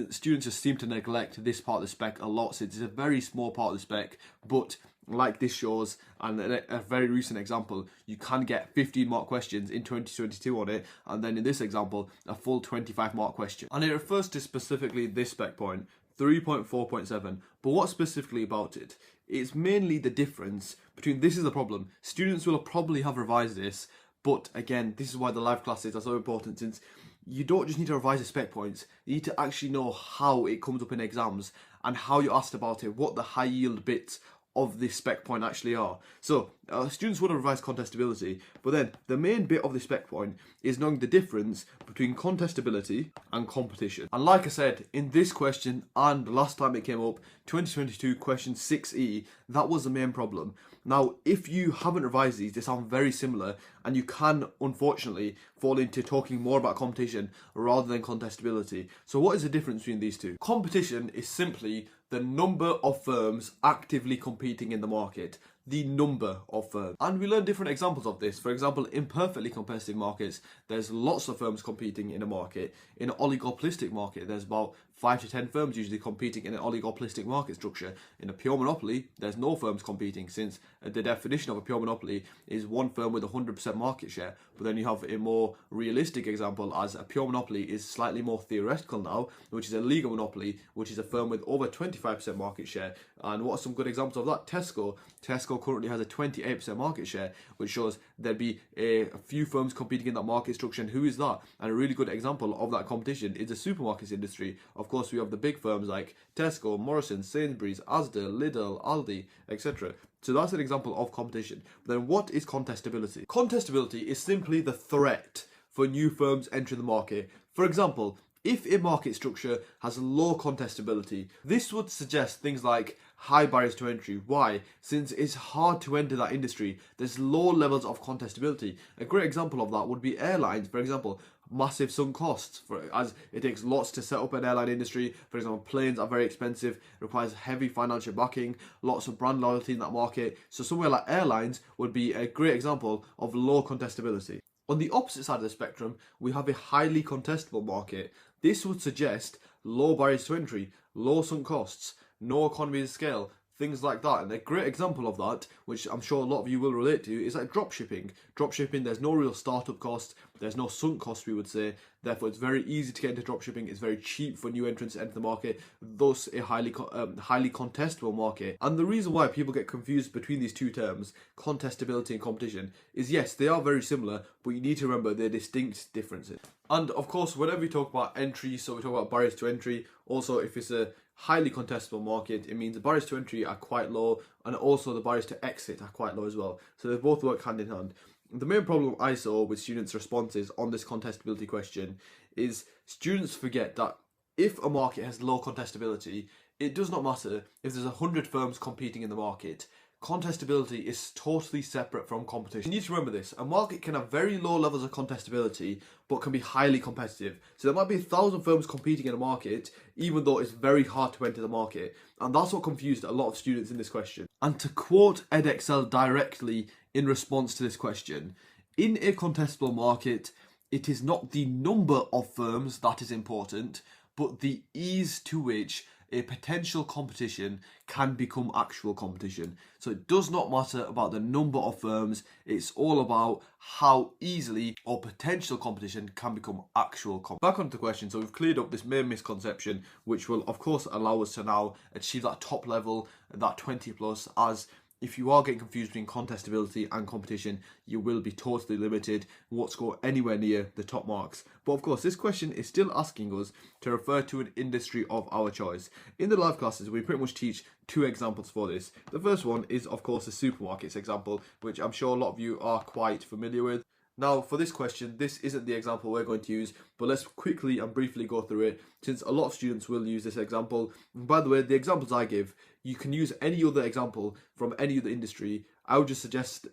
students just seem to neglect this part of the spec a lot, since it's a very small part of the spec, but like this shows, and a very recent example, you can get 15-mark questions in 2022 on it, and then in this example, a full 25-mark question. And it refers to specifically this spec point, 3.4.7, but what specifically about it? It's mainly the difference between, this is the problem, students will probably have revised this, but again, this is why the live classes are so important, since you don't just need to revise the spec points, you need to actually know how it comes up in exams and how you're asked about it, what the high yield bits of this spec point actually are. So students would have revised contestability, but then the main bit of the spec point is knowing the difference between contestability and competition. And like I said, in this question and last time it came up, 2022 question 6E, that was the main problem. Now, if you haven't revised these, they sound very similar, and you can unfortunately fall into talking more about competition rather than contestability. So what is the difference between these two? Competition is simply the number of firms actively competing in the market. The number of firms. And we learn different examples of this. For example, in perfectly competitive markets, there's lots of firms competing in a market. In an oligopolistic market, there's about 5 to 10 firms usually competing in an oligopolistic market structure. In a pure monopoly, there's no firms competing, since the definition of a pure monopoly is one firm with 100% market share. But then you have a more realistic example, as a pure monopoly is slightly more theoretical now, which is a legal monopoly, which is a firm with over 25% market share. And what are some good examples of that? Tesco currently has a 28% market share, which shows there'd be a few firms competing in that market structure. And who is that? And a really good example of that competition is the supermarkets industry. Of course, we have the big firms like Tesco, Morrison, Sainsbury's, Asda, Lidl, Aldi, etc. So that's an example of competition. But then what is contestability? Contestability is simply the threat for new firms entering the market. For example, if a market structure has low contestability, this would suggest things like high barriers to entry. Why? Since it's hard to enter that industry, there's low levels of contestability. A great example of that would be airlines, for example. Massive sunk costs, as it takes lots to set up an airline industry. For example, planes are very expensive, requires heavy financial backing, lots of brand loyalty in that market. So somewhere like airlines would be a great example of low contestability. On the opposite side of the spectrum, we have a highly contestable market. This would suggest low barriers to entry, low sunk costs, no economies of scale, things like that. And a great example of that, which I'm sure a lot of you will relate to, is like dropshipping. Dropshipping, there's no real startup cost, there's no sunk cost, we would say. Therefore, it's very easy to get into dropshipping. It's very cheap for new entrants to enter the market, thus a highly contestable market. And the reason why people get confused between these two terms, contestability and competition, is yes, they are very similar, but you need to remember their distinct differences. And of course, whenever we talk about entry, so we talk about barriers to entry, also if it's a highly contestable market, it means the barriers to entry are quite low, and also the barriers to exit are quite low as well. So they both work hand in hand. The main problem I saw with students' responses on this contestability question is students forget that if a market has low contestability, it does not matter if there's 100 firms competing in the market. Contestability is totally separate from competition. You need to remember this. A market can have very low levels of contestability, but can be highly competitive. So there might be 1,000 firms competing in a market, even though it's very hard to enter the market. And that's what confused a lot of students in this question. And to quote Edexcel directly in response to this question, in a contestable market, it is not the number of firms that is important, but the ease to which a potential competition can become actual competition. So it does not matter about the number of firms, it's all about how easily or potential competition can become actual competition. Back onto the question, so we've cleared up this main misconception, which will of course allow us to now achieve that top level, that 20 plus, as if you are getting confused between contestability and competition, you will be totally limited, won't score anywhere near the top marks. But of course, this question is still asking us to refer to an industry of our choice. In the live classes, we pretty much teach two examples for this. The first one is, of course, the supermarkets example, which I'm sure a lot of you are quite familiar with. Now, for this question, this isn't the example we're going to use, but let's quickly and briefly go through it, since a lot of students will use this example. And by the way, the examples I give, you can use any other example from any other industry. I would just suggest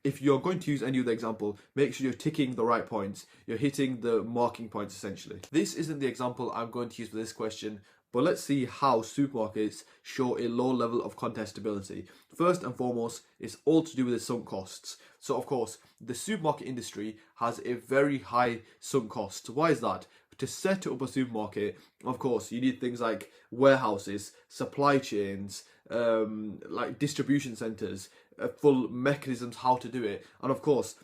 if you're going to use any other example, make sure you're ticking the right points. You're hitting the marking points, essentially. This isn't the example I'm going to use for this question, but let's see how supermarkets show a low level of contestability. First and foremost, it's all to do with the sunk costs. So of course, the supermarket industry has a very high sunk cost. Why is that? To set up a supermarket, of course, you need things like warehouses, supply chains, like distribution centres, full mechanisms how to do it. And of course,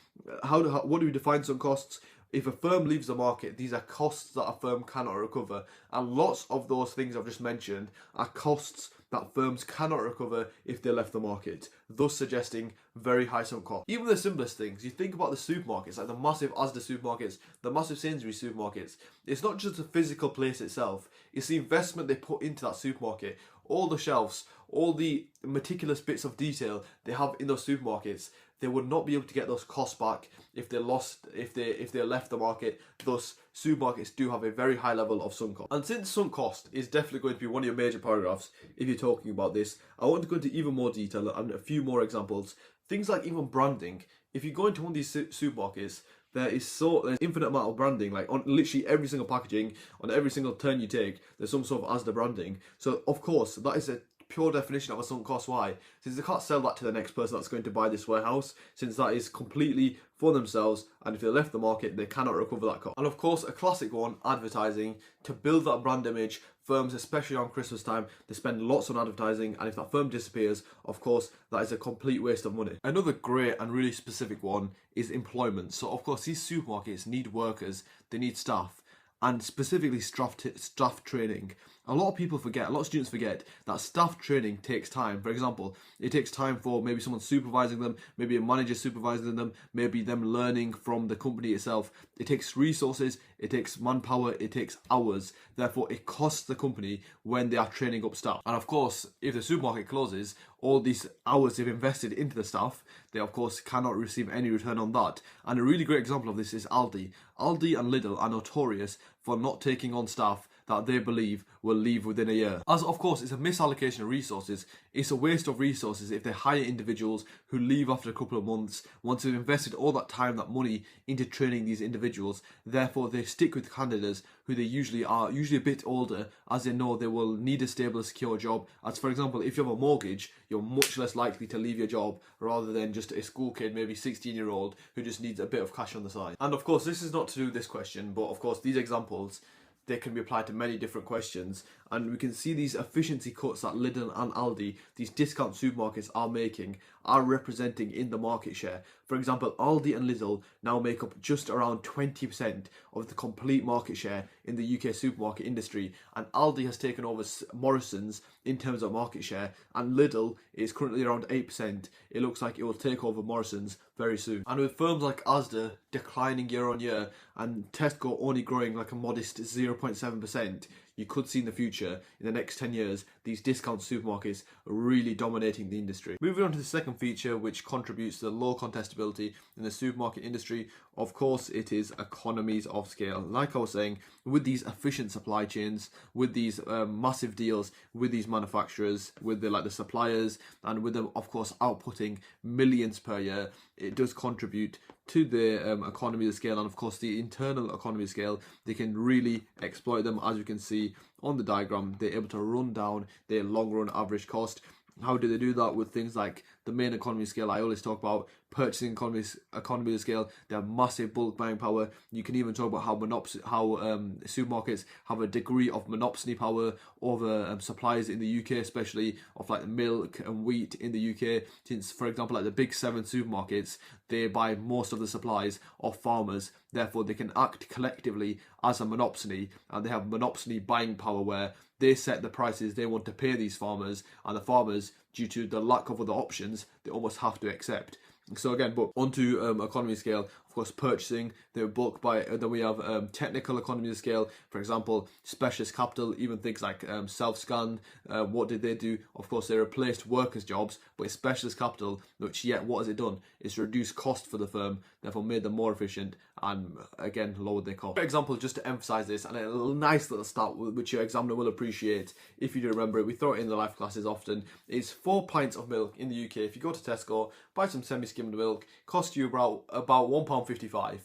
what do we define sunk costs? If a firm leaves the market, these are costs that a firm cannot recover. And lots of those things I've just mentioned are costs that firms cannot recover if they left the market, thus suggesting very high sunk costs. Even the simplest things, you think about the supermarkets, like the massive Asda supermarkets, the massive Sainsbury's supermarkets, it's not just the physical place itself, it's the investment they put into that supermarket, all the shelves, all the meticulous bits of detail they have in those supermarkets. They would not be able to get those costs back if they left the market. Thus, supermarkets do have a very high level of sunk cost. And since sunk cost is definitely going to be one of your major paragraphs if you're talking about this, I want to go into even more detail and a few more examples. Things like even branding. If you go into one of these supermarkets, there's infinite amount of branding, like on literally every single packaging, on every single turn you take, there's some sort of Asda branding. So of course, that is a pure definition of a sunk cost. Why? Since they can't sell that to the next person that's going to buy this warehouse, since that is completely for themselves, and if they left the market, they cannot recover that cost. And of course, a classic one, advertising. To build that brand image, firms, especially on Christmas time, they spend lots on advertising, and if that firm disappears, of course, that is a complete waste of money. Another great and really specific one is employment. So of course, these supermarkets need workers, they need staff, and specifically staff training. A lot of students forget that staff training takes time. For example, it takes time for maybe someone supervising them, maybe a manager supervising them, maybe them learning from the company itself. It takes resources, it takes manpower, it takes hours. Therefore, it costs the company when they are training up staff. And of course, if the supermarket closes, all these hours they've invested into the staff, they of course cannot receive any return on that. And a really great example of this is Aldi. Aldi and Lidl are notorious for not taking on staff that they believe will leave within a year. As of course, it's a misallocation of resources. It's a waste of resources if they hire individuals who leave after a couple of months, once they've invested all that time, that money into training these individuals. Therefore, they stick with candidates who they usually a bit older, as they know they will need a stable, secure job. As for example, if you have a mortgage, you're much less likely to leave your job rather than just a school kid, maybe 16-year-old, who just needs a bit of cash on the side. And of course, this is not to do with this question, but of course, these examples, they can be applied to many different questions, and we can see these efficiency cuts that Lidl and Aldi, these discount supermarkets, are making, are representing in the market share. For example, Aldi and Lidl now make up just around 20% of the complete market share in the UK supermarket industry, and Aldi has taken over Morrison's in terms of market share, and Lidl is currently around 8%. It looks like it will take over Morrison's very soon. And with firms like Asda declining year on year and Tesco only growing like a modest 0.7%, you could see in the future, in the next 10 years, these discount supermarkets are really dominating the industry. Moving on to the second feature, which contributes to the low contestability in the supermarket industry, of course, it is economies of scale. Like I was saying, with these efficient supply chains, with these massive deals with these manufacturers, with the suppliers, and with them, of course, outputting millions per year, it does contribute to the economy of scale, and of course the internal economy of scale. They can really exploit them. As you can see on the diagram, they're able to run down their long run average cost. How do they do that? With things like the main economy of scale I always talk about, purchasing economy of scale. They have massive bulk buying power. You can even talk about how supermarkets have a degree of monopoly power over suppliers in the UK, especially of like milk and wheat in the UK. Since, for example, like the big 7 supermarkets, they buy most of the supplies of farmers. Therefore, they can act collectively as a monopoly, and they have monopoly buying power where they set the prices they want to pay these farmers, and the farmers, due to the lack of other options, they almost have to accept. So again, but onto economy scale, of course, purchasing, they're bulk buy. Then we have technical economies of scale, for example, specialist capital, even things like self-scan. What did they do? Of course, they replaced workers' jobs, but it's specialist capital, which yet what has it done? It's reduced cost for the firm, therefore made them more efficient and again lowered their cost. For example, just to emphasize this, and a nice little stat which your examiner will appreciate if you do remember it, we throw it in the life classes often, is 4 pints of milk in the UK. If you go to Tesco, buy some semi-skimmed milk, cost you about £1.55.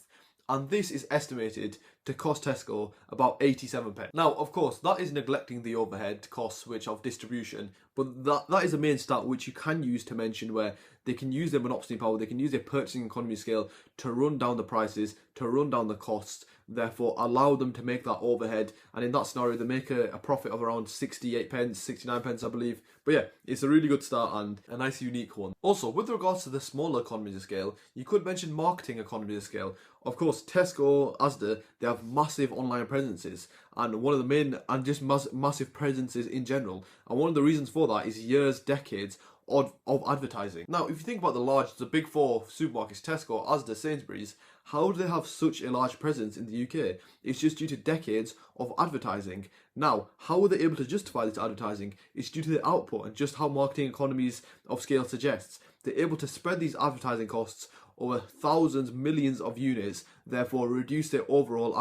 And this is estimated to cost Tesco about 87p. Now, of course, that is neglecting the overhead costs, which of distribution, but that is a main stat which you can use to mention where they can use their monopoly power, they can use their purchasing economy scale to run down the prices, to run down the costs, therefore allow them to make that overhead. And in that scenario, they make a profit of around 68p, 69p, I believe. But yeah, it's a really good start and a nice unique one. Also, with regards to the smaller economies of scale, you could mention marketing economies of scale. Of course, Tesco, Asda, they have massive online presences, and one of the main, and just massive presences in general. And one of the reasons for that is years, decades of advertising. Now, if you think about the big four supermarkets, Tesco, Asda, Sainsbury's, how do they have such a large presence in the UK? It's just due to decades of advertising. Now, how are they able to justify this advertising? It's due to the output and just how marketing economies of scale suggests. They're able to spread these advertising costs over thousands, millions of units, therefore reduce their overall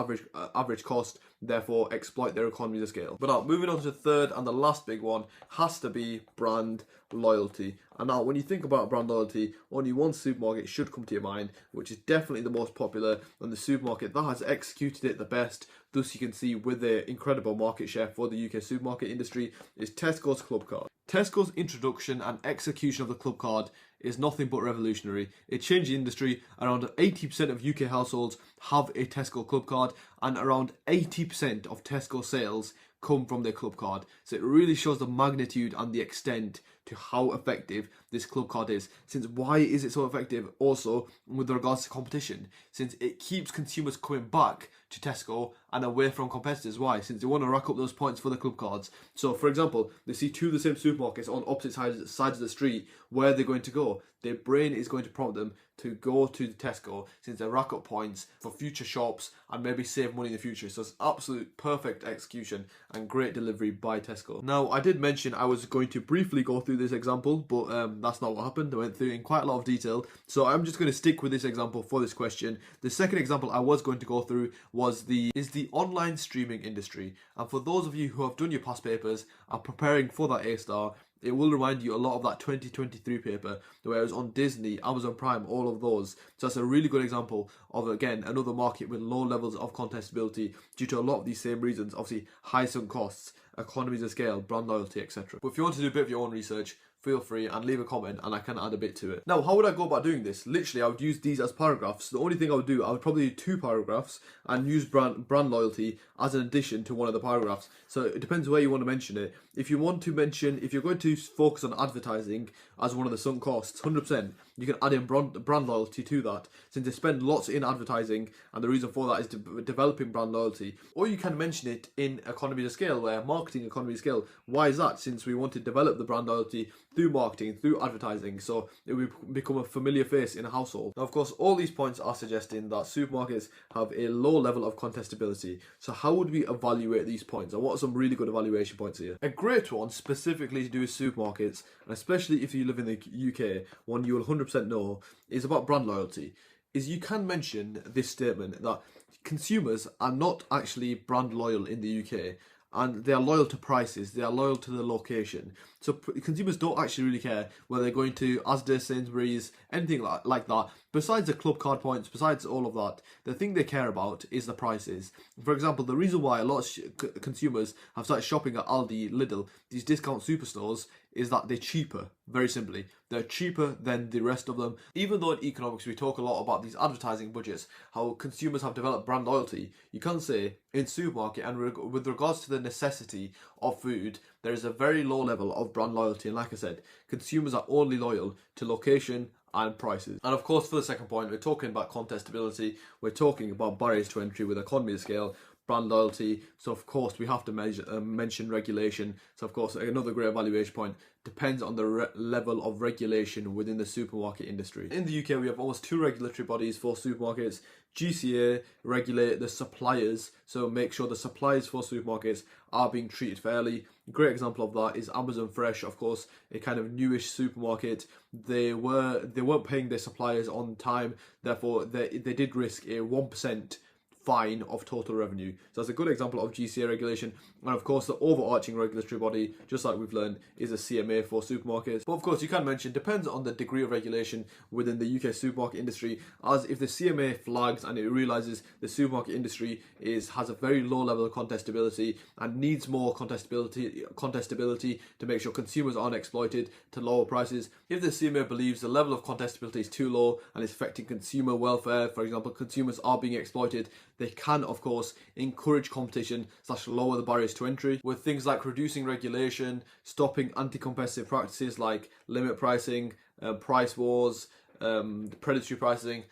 average cost, therefore exploit their economies of scale. But now, moving on to the third and the last big one, has to be brand loyalty. And now, when you think about brand loyalty, only one supermarket should come to your mind, which is definitely the most popular and the supermarket that has executed it the best. Thus, you can see with the incredible market share for the UK supermarket industry is Tesco's Club Card. Tesco's introduction and execution of the Club Card is nothing but revolutionary. It changed the industry. Around 80% of UK households have a Tesco Club Card, and around 80% of Tesco sales come from their Club Card. So it really shows the magnitude and the extent to how effective this Club Card is. Since why is it so effective? Also, with regards to competition, since it keeps consumers coming back to Tesco and away from competitors. Why? Since they want to rack up those points for the Club Cards. So, for example, they see two of the same supermarkets on opposite sides of the street. Where they're going to go? Their brain is going to prompt them to go to Tesco, since they rack up points for future shops and maybe save money in the future. So it's absolute perfect execution and great delivery by Tesco. Now, I did mention I was going to briefly go through this example, but that's not what happened. I went through it in quite a lot of detail, so I'm just going to stick with this example for this question. The second example I was going to go through was the online streaming industry. And for those of you who have done your past papers and preparing for that A-star, it will remind you a lot of that 2023 paper, where it was on Disney, Amazon Prime, all of those. So that's a really good example of, again, another market with low levels of contestability due to a lot of these same reasons. Obviously, high sunk costs, economies of scale, brand loyalty, etc. But if you want to do a bit of your own research, feel free and leave a comment and I can add a bit to it. Now, how would I go about doing this? Literally, I would use these as paragraphs. The only thing I would do, I would probably do 2 paragraphs and use brand loyalty as an addition to one of the paragraphs. So it depends where you want to mention it. If you want to mention, if you're going to focus on advertising as one of the sunk costs, 100%, you can add in brand loyalty to that, since they spend lots in advertising, and the reason for that is developing brand loyalty. Or you can mention it in economies of scale, where marketing economy of scale. Why is that? Since we want to develop the brand loyalty through marketing, through advertising, so it will become a familiar face in a household. Now, of course, all these points are suggesting that supermarkets have a low level of contestability. So how would we evaluate these points? And what are some really good evaluation points here? A great one, specifically to do with supermarkets, and especially if you live in the UK, one you will 100% know, is about brand loyalty. Is you can mention this statement that consumers are not actually brand loyal in the UK, and they are loyal to prices, they are loyal to the location. So consumers don't actually really care whether they're going to Asda, Sainsbury's, anything like that. Besides the Club Card points, besides all of that, the thing they care about is the prices. For example, the reason why a lot of consumers have started shopping at Aldi, Lidl, these discount superstores, is that they're cheaper, very simply. They're cheaper than the rest of them. Even though in economics we talk a lot about these advertising budgets, how consumers have developed brand loyalty, you can say in supermarket and with regards to the necessity of food, there is a very low level of brand loyalty. And like I said, consumers are only loyal to location and prices. And of course, for the second point, we're talking about contestability, we're talking about barriers to entry with economy of scale. brand loyalty. So of course we have to mention regulation. So of course another great evaluation point depends on the level of regulation within the supermarket industry. In the UK we have almost 2 regulatory bodies for supermarkets. GCA regulate the suppliers, so make sure the suppliers for supermarkets are being treated fairly. A great example of that is Amazon Fresh, of course, a kind of newish supermarket. They weren't paying their suppliers on time, therefore they did risk a 1% fine of total revenue. So that's a good example of GCA regulation. And of course the overarching regulatory body, just like we've learned, is a CMA for supermarkets. But of course you can mention, depends on the degree of regulation within the UK supermarket industry, as if the CMA flags and it realises the supermarket industry has a very low level of contestability and needs more contestability to make sure consumers aren't exploited to lower prices. If the CMA believes the level of contestability is too low and is affecting consumer welfare, for example, consumers are being exploited, they can, of course, encourage competition / lower the barriers to entry with things like reducing regulation, stopping anti-competitive practices like limit pricing, price wars, predatory pricing,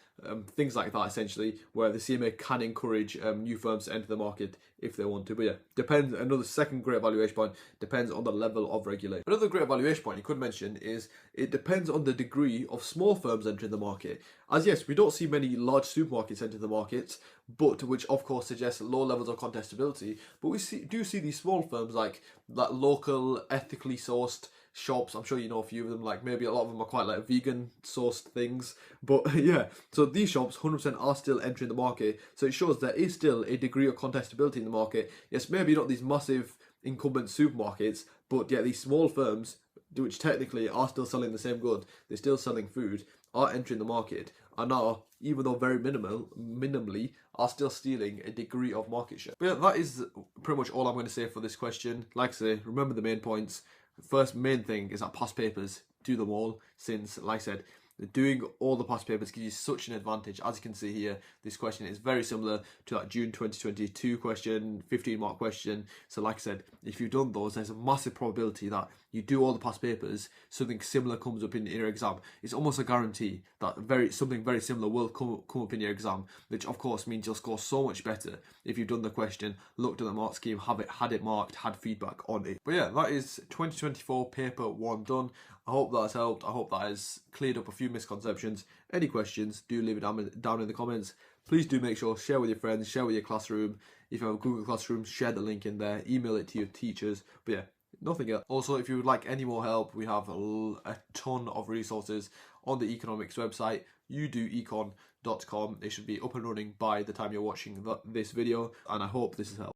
things like that, essentially, where the CMA can encourage new firms to enter the market if they want to. But yeah, depends. Another second great evaluation point depends on the level of regulation. Another great evaluation point you could mention is it depends on the degree of small firms entering the market. As yes, we don't see many large supermarkets enter the market, but which of course suggests low levels of contestability. But we do see these small firms like local, ethically sourced shops. I'm sure you know a few of them, like maybe a lot of them are quite like vegan sourced things, but yeah, so these shops 100% are still entering the market, so it shows there is still a degree of contestability in the market. Yes, maybe not these massive incumbent supermarkets, but yeah, these small firms, which technically are still selling the same good, they're still selling food, are entering the market and are, even though very minimally, are still stealing a degree of market share. But yeah, that is pretty much all I'm going to say for this question. Like I say, remember the main points. First main thing is that past papers, do them all, since, like I said, doing all the past papers gives you such an advantage. As you can see here, this question is very similar to that June 2022 question, 15-mark question. So like I said, if you've done those, there's a massive probability that you do all the past papers, something similar comes up in your exam. It's almost a guarantee that something very similar will come up in your exam, which of course means you'll score so much better if you've done the question, looked at the mark scheme, had it marked, had feedback on it. But yeah, that is 2024 paper 1 done. I hope that has helped. I hope that has cleared up a few misconceptions. Any questions, do leave it down in the comments. Please do make sure, share with your friends, share with your classroom. If you have a Google Classroom, share the link in there, email it to your teachers. But yeah, nothing else. Also, if you would like any more help, we have a ton of resources on the economics website, youdoecon.com. It should be up and running by the time you're watching this video, and I hope this has helped.